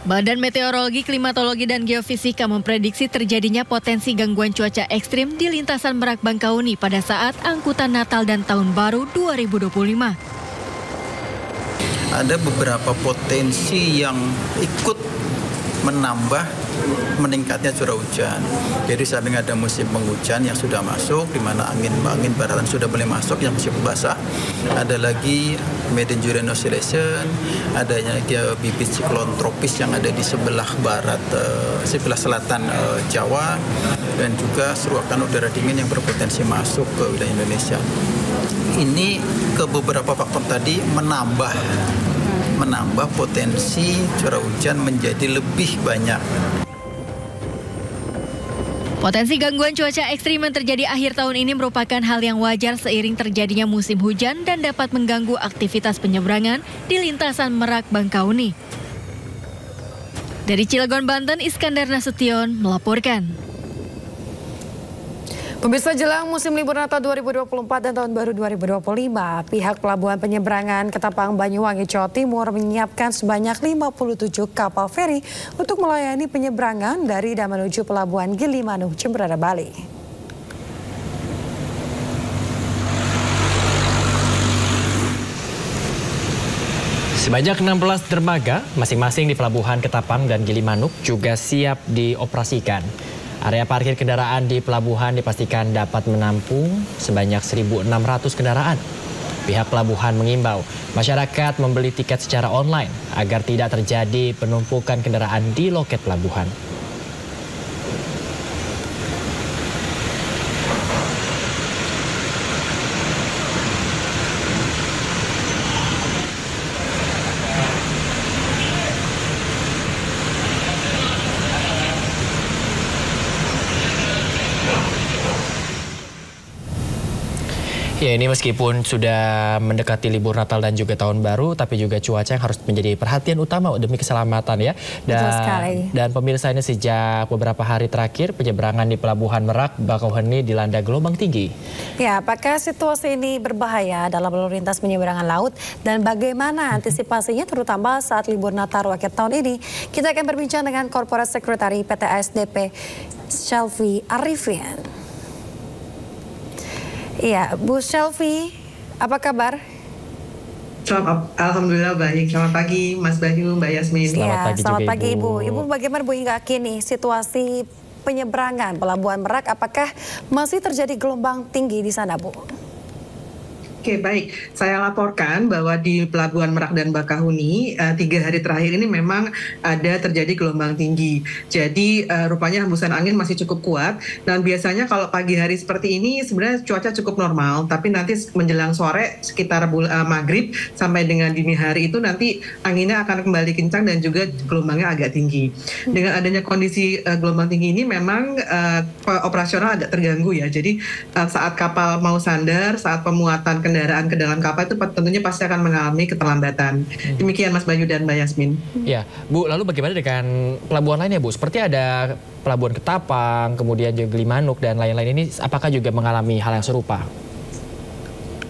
Badan Meteorologi, Klimatologi, dan Geofisika memprediksi terjadinya potensi gangguan cuaca ekstrim di lintasan Merak Bangkauni pada saat angkutan Natal dan Tahun Baru 2025. Ada beberapa potensi yang ikut menambah meningkatnya curah hujan. Jadi samping ada musim penghujan yang sudah masuk, di mana angin baratan sudah mulai masuk yang masih basah. Ada lagi Mediterranean Oscillation, adanya bibit siklon tropis yang ada di sebelah barat, sebelah selatan Jawa, dan juga seruakan udara dingin yang berpotensi masuk ke wilayah Indonesia. Ini ke beberapa faktor tadi menambah potensi curah hujan menjadi lebih banyak. Potensi gangguan cuaca ekstrim yang terjadi akhir tahun ini merupakan hal yang wajar seiring terjadinya musim hujan dan dapat mengganggu aktivitas penyeberangan di lintasan Merak Bangkauni. Dari Cilegon, Banten, Iskandar Nasution melaporkan. Pemirsa, jelang musim libur Natal 2024 dan Tahun Baru 2025, pihak Pelabuhan Penyeberangan Ketapang Banyuwangi, Jawa Timur menyiapkan sebanyak 57 kapal feri untuk melayani penyeberangan dari dan menuju Pelabuhan Gilimanuk, Jemberana, Bali. Sebanyak 16 dermaga masing-masing di Pelabuhan Ketapang dan Gilimanuk juga siap dioperasikan. Area parkir kendaraan di pelabuhan dipastikan dapat menampung sebanyak 1.600 kendaraan. Pihak pelabuhan mengimbau masyarakat membeli tiket secara online agar tidak terjadi penumpukan kendaraan di loket pelabuhan. Ya, ini meskipun sudah mendekati libur Natal dan juga Tahun Baru, tapi juga cuaca yang harus menjadi perhatian utama demi keselamatan ya. Dan pemirsa, ini sejak beberapa hari terakhir penyeberangan di Pelabuhan Merak Bakauheni dilanda gelombang tinggi. Ya, apakah situasi ini berbahaya dalam lalu lintas penyeberangan laut dan bagaimana antisipasinya terutama saat libur Natal akhir tahun ini? Kita akan berbincang dengan Korporat Sekretari PT ASDP Shelfie Arifin. Iya, Bu Shelfie, apa kabar? Alhamdulillah baik. Selamat pagi Mas Bayu, Mbak Yasmin. Selamat pagi Ibu. Ibu, bagaimana Bu hingga kini situasi penyeberangan Pelabuhan Merak? Apakah masih terjadi gelombang tinggi di sana, Bu? Oke, baik. Saya laporkan bahwa di Pelabuhan Merak dan Bakauheni 3 hari terakhir ini memang ada terjadi gelombang tinggi. Jadi rupanya hembusan angin masih cukup kuat. Dan biasanya kalau pagi hari seperti ini sebenarnya cuaca cukup normal. Tapi nanti menjelang sore sekitar maghrib sampai dengan dini hari itu nanti anginnya akan kembali kencang dan juga gelombangnya agak tinggi. Dengan adanya kondisi gelombang tinggi ini memang operasional agak terganggu ya. Jadi saat kapal mau sandar, saat pemuatan kendaraan ke dalam kapal itu tentunya pasti akan mengalami keterlambatan. Demikian Mas Bayu dan Mbak Yasmin. Ya, Bu, lalu bagaimana dengan pelabuhan lainnya, Bu? Seperti ada Pelabuhan Ketapang, kemudian juga Gilimanuk dan lain-lain ini, apakah juga mengalami hal yang serupa?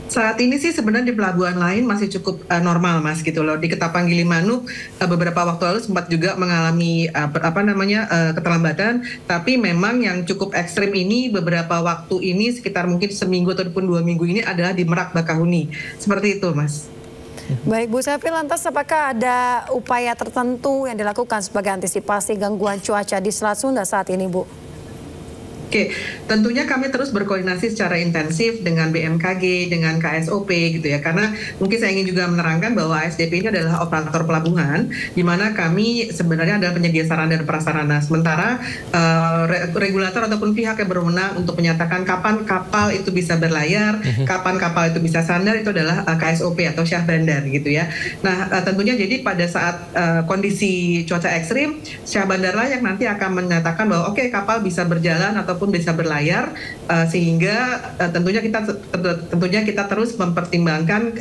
Saat ini sih sebenarnya di pelabuhan lain masih cukup normal Mas gitu loh. Di Ketapang Gilimanuk beberapa waktu lalu sempat juga mengalami keterlambatan, tapi memang yang cukup ekstrim ini beberapa waktu ini sekitar mungkin seminggu ataupun 2 minggu ini adalah di Merak Bakauheni. Seperti itu Mas. Baik Bu Shelfie, lantas apakah ada upaya tertentu yang dilakukan sebagai antisipasi gangguan cuaca di Selat Sunda saat ini, Bu? Oke, tentunya kami terus berkoordinasi secara intensif dengan BMKG, dengan KSOP gitu ya. Karena mungkin saya ingin juga menerangkan bahwa ASDP ini adalah operator pelabuhan, di mana kami sebenarnya adalah penyedia sarana dan prasarana. Sementara regulator ataupun pihak yang berwenang untuk menyatakan kapan kapal itu bisa berlayar, kapan kapal itu bisa sandar, itu adalah KSOP atau Syah Bandar gitu ya. Nah, tentunya jadi pada saat kondisi cuaca ekstrim, Syah Bandar lah yang nanti akan menyatakan bahwa oke, kapal bisa berjalan atau pun bisa berlayar, sehingga tentunya kita terus mempertimbangkan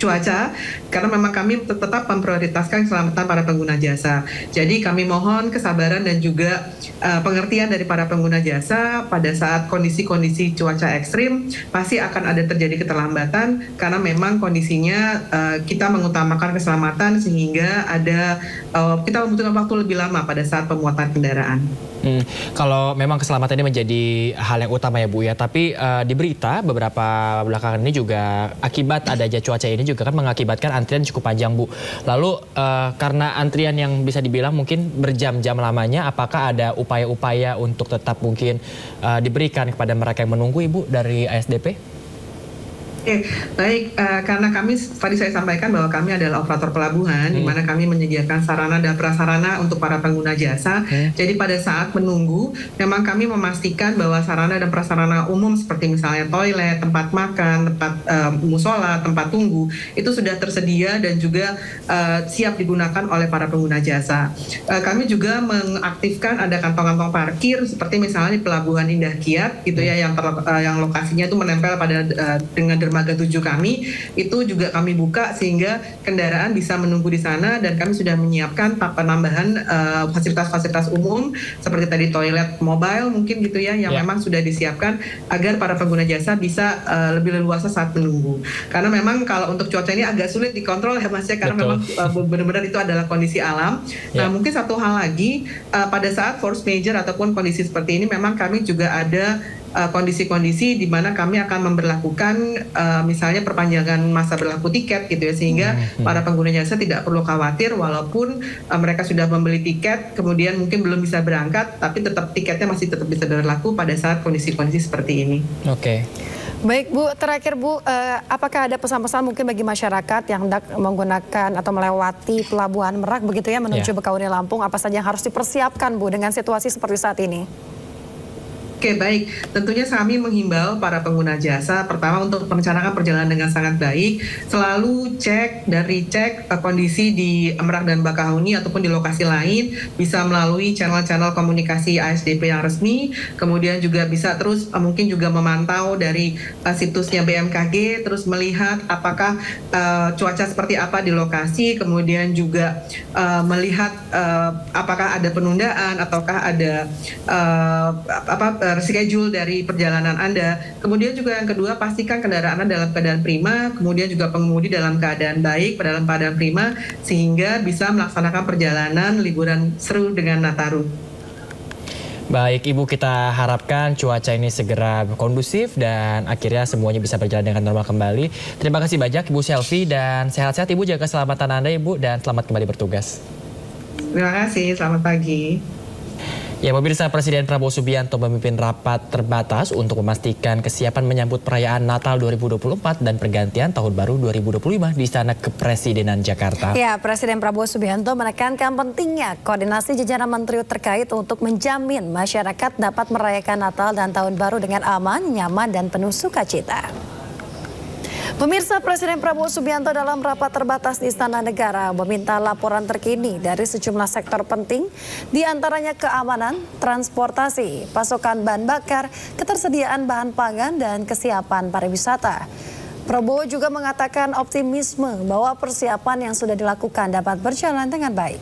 cuaca, karena memang kami tetap memprioritaskan keselamatan para pengguna jasa. Jadi kami mohon kesabaran dan juga pengertian dari para pengguna jasa pada saat kondisi-kondisi cuaca ekstrim pasti akan ada terjadi keterlambatan, karena memang kondisinya kita mengutamakan keselamatan sehingga kita membutuhkan waktu lebih lama pada saat pemuatan kendaraan. Kalau memang keselamatan ini menjadi hal yang utama ya Bu ya, tapi di berita beberapa belakangan ini juga akibat adanya cuaca ini juga kan mengakibatkan antrian cukup panjang Bu. Lalu karena antrian yang bisa dibilang mungkin berjam-jam lamanya, apakah ada upaya-upaya untuk tetap mungkin diberikan kepada mereka yang menunggu Ibu dari ASDP? Oke, baik. Karena kami tadi saya sampaikan bahwa kami adalah operator pelabuhan, di mana kami menyediakan sarana dan prasarana untuk para pengguna jasa. Jadi pada saat menunggu, memang kami memastikan bahwa sarana dan prasarana umum seperti misalnya toilet, tempat makan, tempat musola, tempat tunggu, itu sudah tersedia dan juga siap digunakan oleh para pengguna jasa. Kami juga mengaktifkan ada kantong-kantong parkir seperti misalnya di Pelabuhan Indah Kiat gitu ya, yang lokasinya itu menempel pada dengan dermaga 7 kami itu juga kami buka sehingga kendaraan bisa menunggu di sana, dan kami sudah menyiapkan penambahan fasilitas-fasilitas umum seperti tadi toilet mobile mungkin gitu ya, yang memang sudah disiapkan agar para pengguna jasa bisa lebih leluasa saat menunggu. Karena memang kalau untuk cuaca ini agak sulit dikontrol ya Mas ya, karena memang benar-benar itu adalah kondisi alam. Nah mungkin satu hal lagi, pada saat force major ataupun kondisi seperti ini memang kami juga ada kondisi-kondisi di mana kami akan memberlakukan misalnya perpanjangan masa berlaku tiket gitu ya, sehingga para pengguna jasa tidak perlu khawatir walaupun mereka sudah membeli tiket kemudian mungkin belum bisa berangkat, tapi tetap tiketnya masih tetap bisa berlaku pada saat kondisi-kondisi seperti ini. Oke. Baik Bu, terakhir Bu, apakah ada pesan-pesan mungkin bagi masyarakat yang hendak menggunakan atau melewati Pelabuhan Merak begitu ya menuju Bakauni Lampung, apa saja yang harus dipersiapkan Bu dengan situasi seperti saat ini? Oke, baik. Tentunya kami menghimbau para pengguna jasa, pertama untuk merencanakan perjalanan dengan sangat baik, selalu cek dan recheck kondisi di Merak dan Bakahuni ataupun di lokasi lain, bisa melalui channel-channel komunikasi ASDP yang resmi, kemudian juga bisa terus mungkin juga memantau dari situsnya BMKG, terus melihat apakah cuaca seperti apa di lokasi, kemudian juga melihat apakah ada penundaan ataukah ada schedule dari perjalanan Anda. Kemudian juga yang kedua, pastikan kendaraan Anda dalam keadaan prima, kemudian juga pengemudi dalam keadaan baik, dalam keadaan prima, sehingga bisa melaksanakan perjalanan liburan seru dengan Nataru. Baik Ibu, kita harapkan cuaca ini segera kondusif dan akhirnya semuanya bisa berjalan dengan normal kembali. Terima kasih banyak Ibu Selvi, dan sehat-sehat Ibu, jaga keselamatan Anda Ibu, dan selamat kembali bertugas. Terima kasih, selamat pagi. Ya, pemirsa, Presiden Prabowo Subianto memimpin rapat terbatas untuk memastikan kesiapan menyambut perayaan Natal 2024 dan pergantian Tahun Baru 2025 di Istana Kepresidenan Jakarta. Ya, Presiden Prabowo Subianto menekankan pentingnya koordinasi jajaran menteri terkait untuk menjamin masyarakat dapat merayakan Natal dan Tahun Baru dengan aman, nyaman, dan penuh sukacita. Pemirsa, Presiden Prabowo Subianto dalam rapat terbatas di Istana Negara meminta laporan terkini dari sejumlah sektor penting, diantaranya keamanan, transportasi, pasokan bahan bakar, ketersediaan bahan pangan, dan kesiapan pariwisata. Prabowo juga mengatakan optimisme bahwa persiapan yang sudah dilakukan dapat berjalan dengan baik.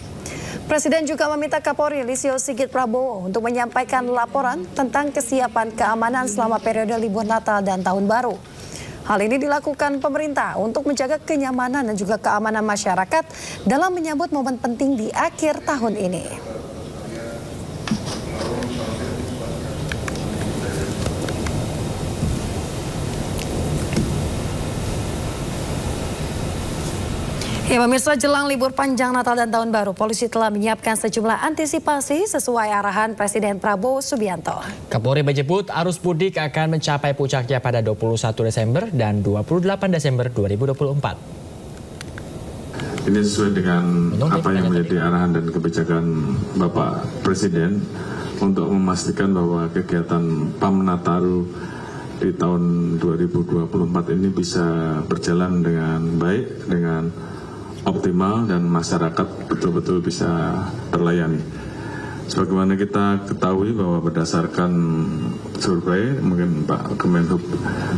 Presiden juga meminta Kapolri Listio Sigit Prabowo untuk menyampaikan laporan tentang kesiapan keamanan selama periode libur Natal dan Tahun Baru. Hal ini dilakukan pemerintah untuk menjaga kenyamanan dan juga keamanan masyarakat dalam menyambut momen penting di akhir tahun ini. Ya, pemirsa, jelang libur panjang Natal dan Tahun Baru, polisi telah menyiapkan sejumlah antisipasi sesuai arahan Presiden Prabowo Subianto. Kapolri menyebut arus mudik akan mencapai puncaknya pada 21 Desember dan 28 Desember 2024. Ini sesuai dengan apa yang menjadi arahan dan kebijakan Bapak Presiden untuk memastikan bahwa kegiatan PAM Nataru di tahun 2024 ini bisa berjalan dengan baik, dengan optimal, dan masyarakat betul-betul bisa terlayani. Sebagaimana kita ketahui bahwa berdasarkan survei, mungkin Pak Kemenhub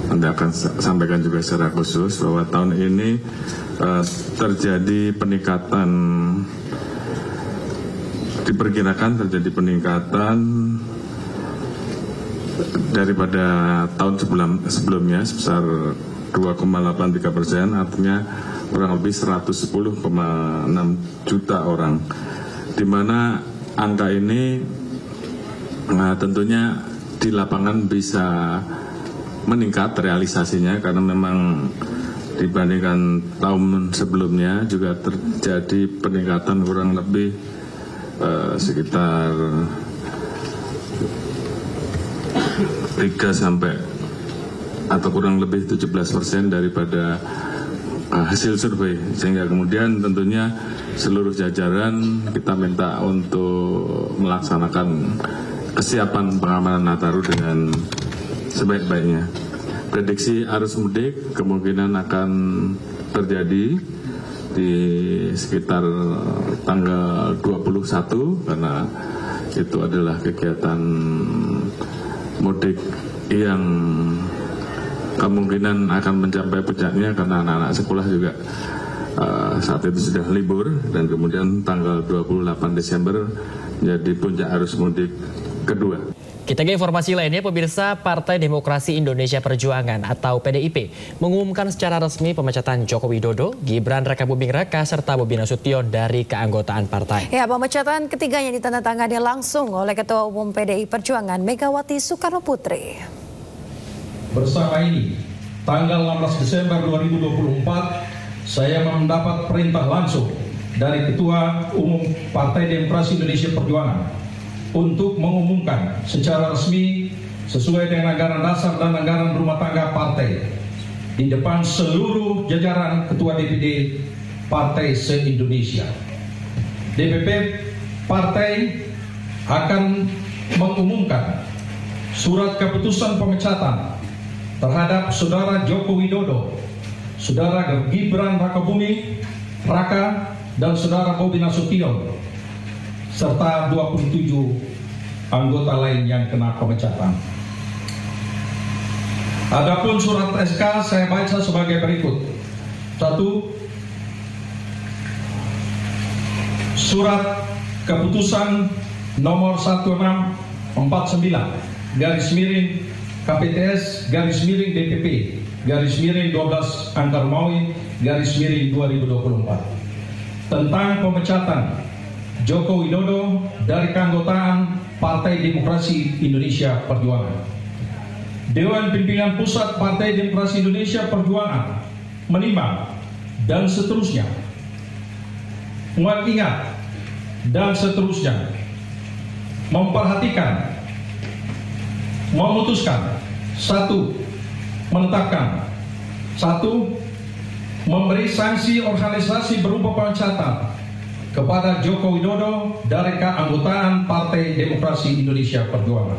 nanti akan sampaikan juga secara khusus bahwa tahun ini terjadi peningkatan, diperkirakan terjadi peningkatan daripada tahun sebelumnya sebesar 2,83%, artinya kurang lebih 110,6 juta orang, di mana angka ini tentunya di lapangan bisa meningkat realisasinya, karena memang dibandingkan tahun sebelumnya juga terjadi peningkatan kurang lebih sekitar 3 sampai atau kurang lebih 17% daripada hasil survei, sehingga kemudian tentunya seluruh jajaran kita minta untuk melaksanakan kesiapan pengamanan Nataru dengan sebaik-baiknya. Prediksi arus mudik kemungkinan akan terjadi di sekitar tanggal 21, karena itu adalah kegiatan mudik yang kemungkinan akan mencapai puncaknya karena anak-anak sekolah juga saat itu sudah libur, dan kemudian tanggal 28 Desember jadi puncak arus mudik kedua. Kita ke informasi lainnya, pemirsa. Partai Demokrasi Indonesia Perjuangan atau PDIP mengumumkan secara resmi pemecatan Joko Widodo, Gibran Rakabuming Raka, serta Bobi Nasution dari keanggotaan partai. Ya, pemecatan ketiganya ditandatangani langsung oleh Ketua Umum PDI Perjuangan Megawati Soekarno Putri. Bersama ini, tanggal 16 Desember 2024, saya mendapat perintah langsung dari Ketua Umum Partai Demokrasi Indonesia Perjuangan untuk mengumumkan secara resmi sesuai dengan anggaran dasar dan anggaran rumah tangga partai di depan seluruh jajaran Ketua DPD Partai se-Indonesia. DPP Partai akan mengumumkan surat keputusan pemecatan terhadap Saudara Joko Widodo, Saudara Gibran Rakabuming Raka, dan Saudara Bobi Nasution, serta 27 anggota lain yang kena pemecatan. Adapun surat SK saya baca sebagai berikut. 1. Surat keputusan nomor 1649 garis miring KPTS garis miring DPP garis miring 12 Angkar Maui garis miring 2024 tentang pemecatan Joko Widodo dari keanggotaan Partai Demokrasi Indonesia Perjuangan. Dewan Pimpinan Pusat Partai Demokrasi Indonesia Perjuangan menimbang dan seterusnya, mengingat dan seterusnya, memperhatikan, memutuskan, 1. Menetapkan, 1. Memberi sanksi organisasi berupa pemecatan kepada Joko Widodo dari keanggotaan Partai Demokrasi Indonesia Perjuangan.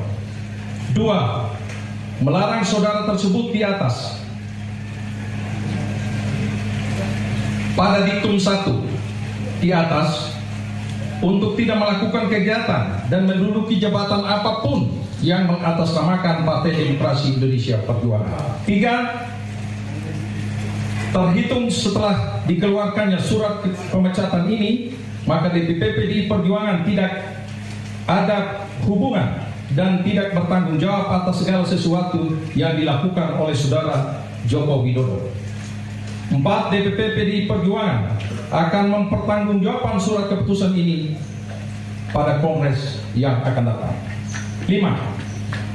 2. Melarang saudara tersebut di atas pada diktum 1 di atas untuk tidak melakukan kegiatan dan menduduki jabatan apapun yang mengatasnamakan Partai Demokrasi Indonesia Perjuangan. 3. Terhitung setelah dikeluarkannya surat pemecatan ini, maka DPP PDI Perjuangan tidak ada hubungan dan tidak bertanggung jawab atas segala sesuatu yang dilakukan oleh Saudara Joko Widodo. 4. DPP PDI Perjuangan akan mempertanggungjawabkan surat keputusan ini pada Kongres yang akan datang. 5.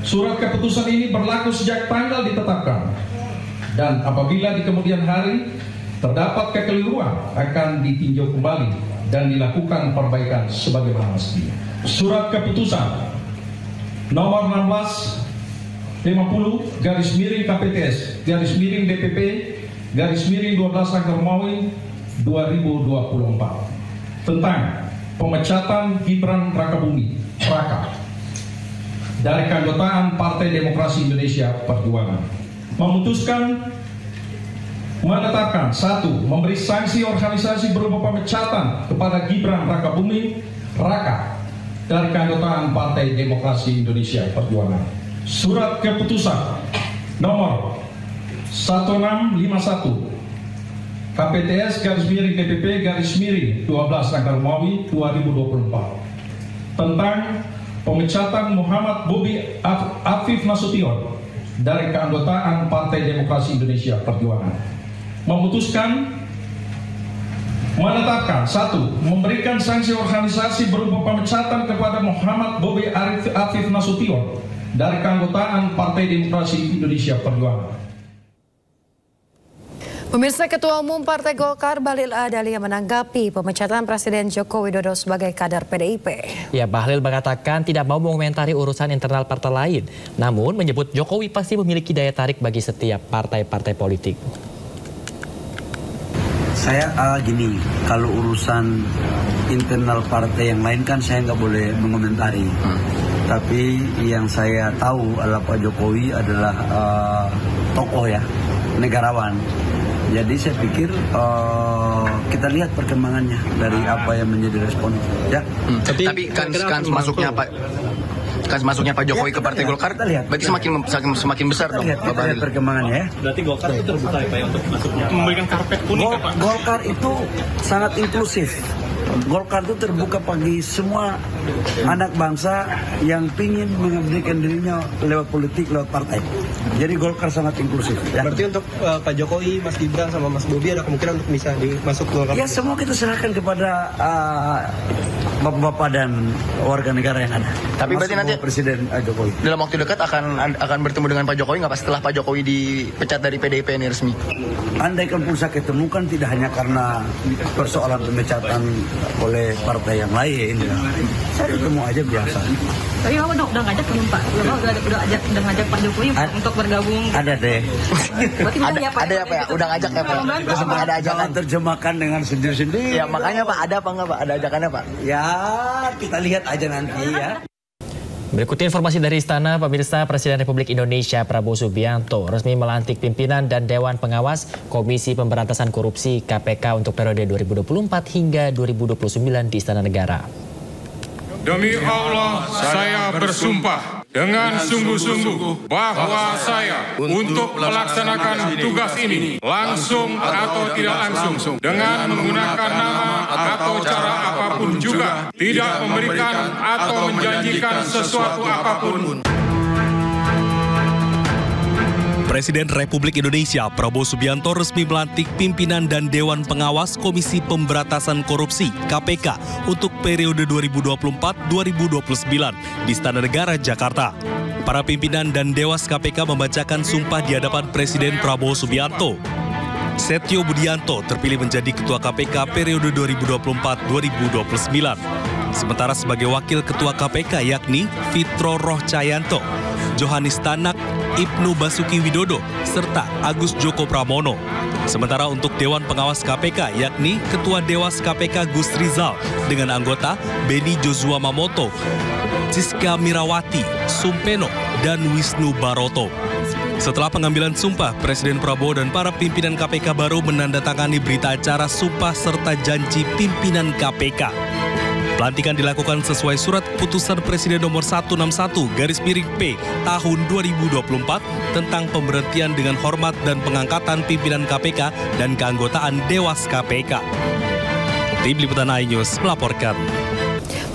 Surat keputusan ini berlaku sejak tanggal ditetapkan, dan apabila di kemudian hari terdapat kekeliruan akan ditinjau kembali dan dilakukan perbaikan sebagaimana mestinya. Surat keputusan nomor 1650 garis miring KPTS garis miring DPP garis miring 12 Angkar Maui 2024 tentang pemecatan Gibran Rakabuming Raka dari keanggotaan Partai Demokrasi Indonesia Perjuangan, memutuskan menetapkan 1. Memberi sanksi organisasi berupa pemecatan kepada Gibran Rakabuming Raka dari keanggotaan Partai Demokrasi Indonesia Perjuangan. Surat keputusan nomor 1651 KPTS garis miring DPP garis miring 12 Angkar Maui 2024 tentang pemecatan Muhammad Bobi Afif Nasution dari keanggotaan Partai Demokrasi Indonesia Perjuangan, memutuskan menetapkan 1. Memberikan sanksi organisasi berupa pemecatan kepada Muhammad Bobi Afif Nasution dari keanggotaan Partai Demokrasi Indonesia Perjuangan. Pemirsa, Ketua Umum Partai Golkar Bahlil Lahadalia menanggapi pemecatan Presiden Joko Widodo sebagai kader PDIP. Ya, Bahlil mengatakan tidak mau mengomentari urusan internal partai lain, namun menyebut Jokowi pasti memiliki daya tarik bagi setiap partai-partai politik. Saya gini, kalau urusan internal partai yang lain kan saya nggak boleh mengomentari. Tapi yang saya tahu adalah Pak Jokowi adalah tokoh ya, negarawan. Jadi saya pikir kita lihat perkembangannya dari apa yang menjadi respon. Ya. Tapi kan masuknya Pak masuknya Pak Jokowi ke Partai Golkar, berarti semakin besar dong. Kita lihat perkembangannya ya. Berarti Golkar itu terbuka ya Pak untuk masuknya. Memberikan karpet kuning Pak. Golkar itu sangat inklusif. Golkar itu terbuka bagi semua anak bangsa yang ingin mengabdikan dirinya lewat politik, lewat partai. Jadi Golkar sangat inklusif. Ya. Berarti untuk Pak Jokowi, Mas Gibran, sama Mas Bobi ada kemungkinan untuk bisa masuk Golkar? Ya semua kita serahkan kepada bapak-bapak dan warga negara yang ada. Tapi berarti nanti Presiden Jokowi dalam waktu dekat akan bertemu dengan Pak Jokowi nggak Pak setelah Pak Jokowi dipecat dari PDIP ini resmi? Andaikan pun saya ketemukan tidak hanya karena persoalan pemecatan oleh partai yang lain, ya. Saya ketemu aja biasa. Tapi Bapak udah ngajak belum Pak? Udah ngajak Pak Jokowi untuk bergabung? Ada deh. Ada ya Pak ya? Udah ngajak ya Pak? Udah sempat ada ajakan? Jangan terjemahkan dengan sendiri-sendiri. Ya makanya Pak, ada apa nggak Pak? Ada ajakannya Pak? Ya kita lihat aja nanti ya. Berikut informasi dari Istana, pemirsa. Presiden Republik Indonesia Prabowo Subianto resmi melantik pimpinan dan Dewan Pengawas Komisi Pemberantasan Korupsi KPK untuk periode 2024 hingga 2029 di Istana Negara. Demi Allah, saya bersumpah dengan sungguh-sungguh bahwa saya untuk melaksanakan tugas ini langsung atau tidak langsung dengan menggunakan nama atau cara apapun juga tidak memberikan atau menjanjikan sesuatu apapun. Presiden Republik Indonesia Prabowo Subianto resmi melantik pimpinan dan Dewan Pengawas Komisi Pemberantasan Korupsi (KPK) untuk periode 2024-2029 di Istana Negara, Jakarta. Para pimpinan dan Dewas KPK membacakan sumpah di hadapan Presiden Prabowo Subianto. Setio Budianto terpilih menjadi Ketua KPK periode 2024-2029. Sementara sebagai Wakil Ketua KPK yakni Fitro Rohcayanto, Johanis Tanak, Ibnu Basuki Widodo, serta Agus Joko Pramono. Sementara untuk Dewan Pengawas KPK yakni Ketua Dewas KPK Gus Rizal dengan anggota Beni Joshua Mamoto, Siska Mirawati, Sumpeno, dan Wisnu Baroto. Setelah pengambilan sumpah, Presiden Prabowo dan para pimpinan KPK baru menandatangani berita acara sumpah serta janji pimpinan KPK. Pelantikan dilakukan sesuai surat putusan Presiden nomor 161/P tahun 2024 tentang pemberhentian dengan hormat dan pengangkatan pimpinan KPK dan keanggotaan Dewas KPK. Tim Liputan iNews melaporkan.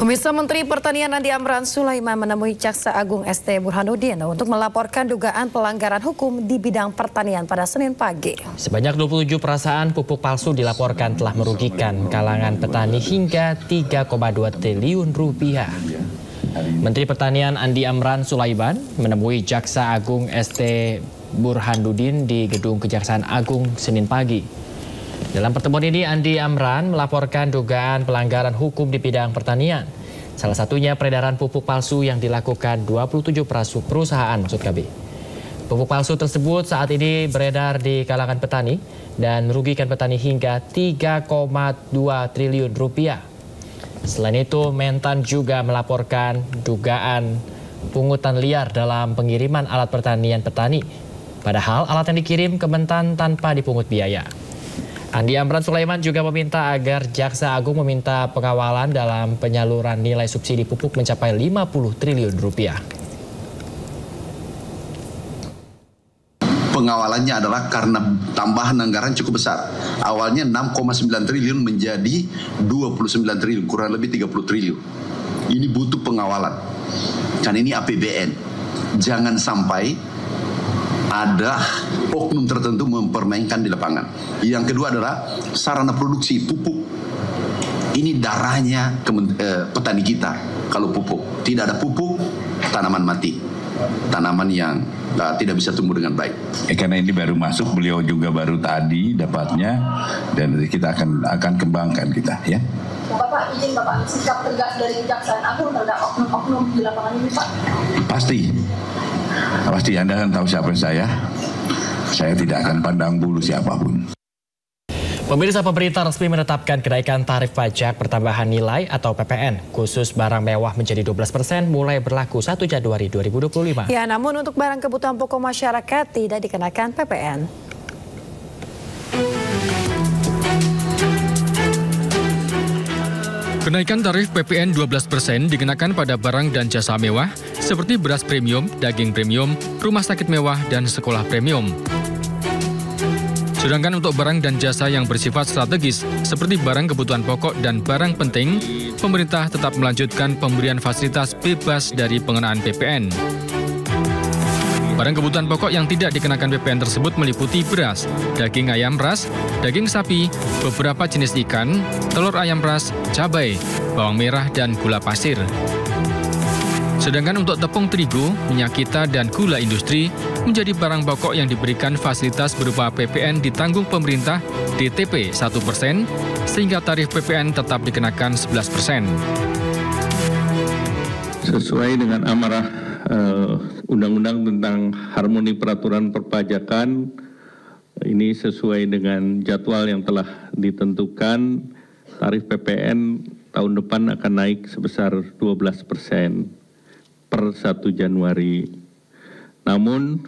Pemirsa, Menteri Pertanian Andi Amran Sulaiman menemui Jaksa Agung ST Burhanuddin untuk melaporkan dugaan pelanggaran hukum di bidang pertanian pada Senin pagi. Sebanyak 27 perasaan pupuk palsu dilaporkan telah merugikan kalangan petani hingga 3,2 triliun rupiah. Menteri Pertanian Andi Amran Sulaiman menemui Jaksa Agung ST Burhanuddin di Gedung Kejaksaan Agung Senin pagi. Dalam pertemuan ini, Andi Amran melaporkan dugaan pelanggaran hukum di bidang pertanian. Salah satunya peredaran pupuk palsu yang dilakukan 27 perusahaan maksud KB. Pupuk palsu tersebut saat ini beredar di kalangan petani dan merugikan petani hingga 3,2 triliun rupiah. Selain itu, Mentan juga melaporkan dugaan pungutan liar dalam pengiriman alat pertanian petani. Padahal alat yang dikirim ke Mentan tanpa dipungut biaya. Andi Amran Sulaiman juga meminta agar Jaksa Agung meminta pengawalan dalam penyaluran nilai subsidi pupuk mencapai 50 triliun rupiah. Pengawalannya adalah karena tambahan anggaran cukup besar. Awalnya 6,9 triliun menjadi 29 triliun, kurang lebih 30 triliun. Ini butuh pengawalan. Kan ini APBN. Jangan sampai ada oknum tertentu mempermainkan di lapangan. Yang kedua adalah sarana produksi pupuk. Ini darahnya petani kita. Kalau pupuk, tidak ada pupuk, tanaman mati. Tanaman yang tidak bisa tumbuh dengan baik. Karena ini baru masuk, beliau juga baru tadi dapatnya, dan kita akan kembangkan kita, ya. Bapak, izin Bapak, sikap tegas dari Kejaksaan Agung terhadap oknum-oknum di lapangan ini, Pak? Pasti Anda kan tahu siapa saya tidak akan pandang bulu siapapun. Pemirsa, pemerintah resmi menetapkan kenaikan tarif pajak pertambahan nilai atau PPN khusus barang mewah menjadi 12% mulai berlaku 1 Januari 2025. Ya, namun untuk barang kebutuhan pokok masyarakat tidak dikenakan PPN. Kenaikan tarif PPN 12% dikenakan pada barang dan jasa mewah seperti beras premium, daging premium, rumah sakit mewah, dan sekolah premium. Sedangkan untuk barang dan jasa yang bersifat strategis, seperti barang kebutuhan pokok dan barang penting, pemerintah tetap melanjutkan pemberian fasilitas bebas dari pengenaan PPN. Barang kebutuhan pokok yang tidak dikenakan PPN tersebut meliputi beras, daging ayam ras, daging sapi, beberapa jenis ikan, telur ayam ras, cabai, bawang merah, dan gula pasir. Sedangkan untuk tepung terigu, minyak kita, dan gula industri menjadi barang pokok yang diberikan fasilitas berupa PPN ditanggung pemerintah DTP 1%, sehingga tarif PPN tetap dikenakan 11%. Sesuai dengan amarah Undang-Undang tentang Harmoni Peraturan Perpajakan, ini sesuai dengan jadwal yang telah ditentukan, tarif PPN tahun depan akan naik sebesar 12%. Per 1 Januari. Namun,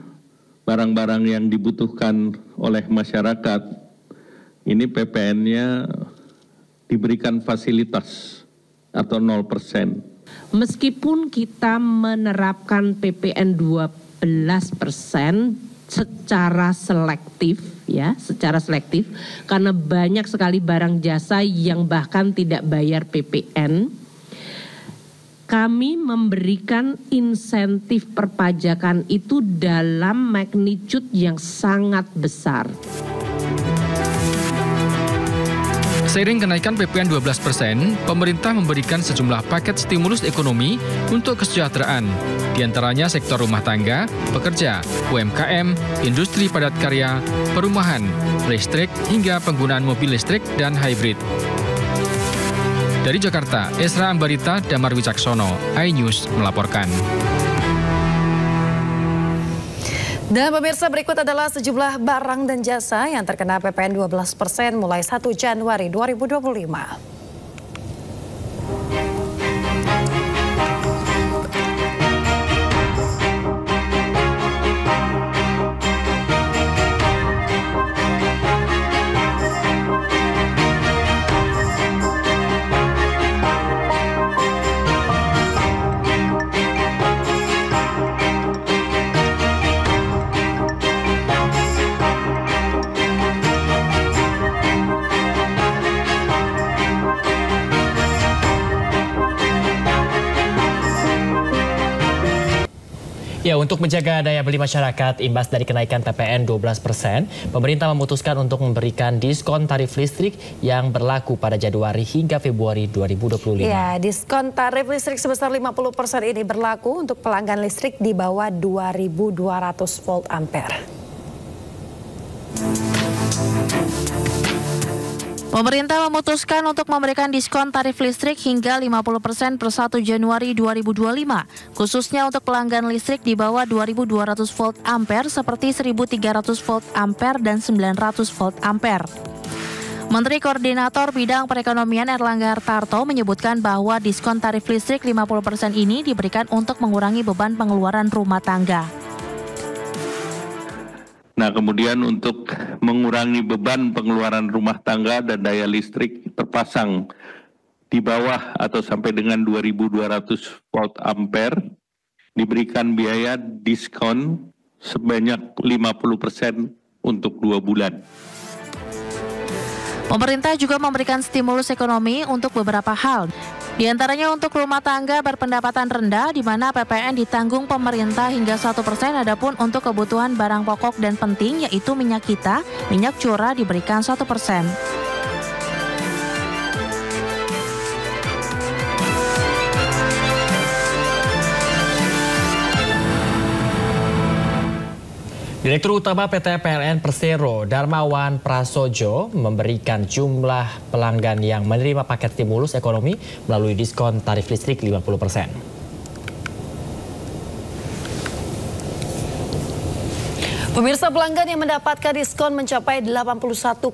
barang-barang yang dibutuhkan oleh masyarakat, ini PPN-nya diberikan fasilitas atau 0%. Meskipun kita menerapkan PPN 12% secara selektif, karena banyak sekali barang jasa yang bahkan tidak bayar PPN, kami memberikan insentif perpajakan itu dalam magnitude yang sangat besar. Seiring kenaikan PPN 12%, pemerintah memberikan sejumlah paket stimulus ekonomi untuk kesejahteraan, diantaranya sektor rumah tangga, pekerja, UMKM, industri padat karya, perumahan, listrik, hingga penggunaan mobil listrik dan hybrid. Dari Jakarta, Esra Ambarita, Damar Wicaksono, iNews melaporkan. Dan pemirsa, berikut adalah sejumlah barang dan jasa yang terkena PPN 12% mulai 1 Januari 2025. Ya, untuk menjaga daya beli masyarakat imbas dari kenaikan PPN 12%, pemerintah memutuskan untuk memberikan diskon tarif listrik yang berlaku pada Januari hingga Februari 2025. Ya, diskon tarif listrik sebesar 50% ini berlaku untuk pelanggan listrik di bawah 2.200 volt ampere. Pemerintah memutuskan untuk memberikan diskon tarif listrik hingga 50% per 1 Januari 2025, khususnya untuk pelanggan listrik di bawah 2.200 volt ampere seperti 1.300 volt ampere dan 900 volt ampere. Menteri Koordinator Bidang Perekonomian Erlangga Hartarto menyebutkan bahwa diskon tarif listrik 50% ini diberikan untuk mengurangi beban pengeluaran rumah tangga. Nah, kemudian untuk mengurangi beban pengeluaran rumah tangga dan daya listrik terpasang di bawah atau sampai dengan 2.200 volt ampere, diberikan biaya diskon sebanyak 50% untuk 2 bulan. Pemerintah juga memberikan stimulus ekonomi untuk beberapa hal. Di antaranya untuk rumah tangga berpendapatan rendah di mana PPN ditanggung pemerintah hingga 1%, adapun untuk kebutuhan barang pokok dan penting yaitu minyak kita, minyak curah diberikan 1%. Direktur Utama PT PLN Persero, Darmawan Prasojo, memberikan jumlah pelanggan yang menerima paket stimulus ekonomi melalui diskon tarif listrik 50%. Pemirsa, pelanggan yang mendapatkan diskon mencapai 81,4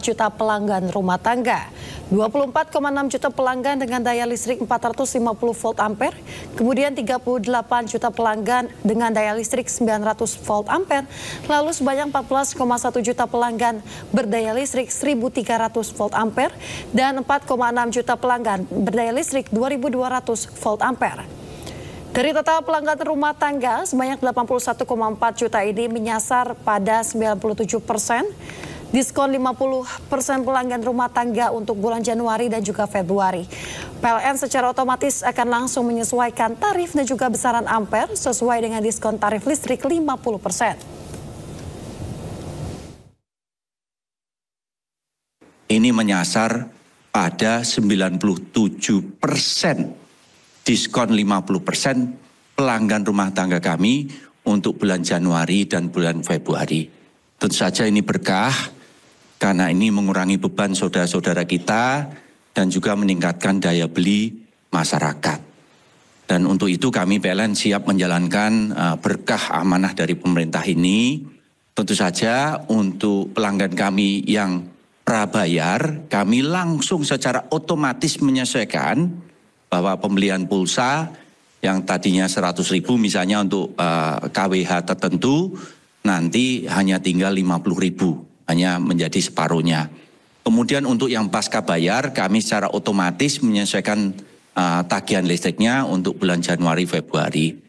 juta pelanggan rumah tangga, 24,6 juta pelanggan dengan daya listrik 450 volt ampere, kemudian 38 juta pelanggan dengan daya listrik 900 volt ampere, lalu sebanyak 14,1 juta pelanggan berdaya listrik 1300 volt ampere, dan 4,6 juta pelanggan berdaya listrik 2200 volt ampere. Dari total pelanggan rumah tangga, sebanyak 81,4 juta ini menyasar pada 97%. Diskon 50% pelanggan rumah tangga untuk bulan Januari dan juga Februari. PLN secara otomatis akan langsung menyesuaikan tarif dan juga besaran ampere sesuai dengan diskon tarif listrik 50%. Ini menyasar pada 97% diskon 50% pelanggan rumah tangga kami untuk bulan Januari dan bulan Februari. Tentu saja ini berkah karena ini mengurangi beban saudara-saudara kita dan juga meningkatkan daya beli masyarakat. Dan untuk itu kami PLN siap menjalankan berkah amanah dari pemerintah ini. Tentu saja untuk pelanggan kami yang prabayar, kami langsung secara otomatis menyesuaikan bahwa pembelian pulsa yang tadinya 100.000 misalnya untuk KWH tertentu, nanti hanya tinggal 50.000, hanya menjadi separuhnya. Kemudian untuk yang pasca bayar, kami secara otomatis menyesuaikan tagihan listriknya untuk bulan Januari, Februari.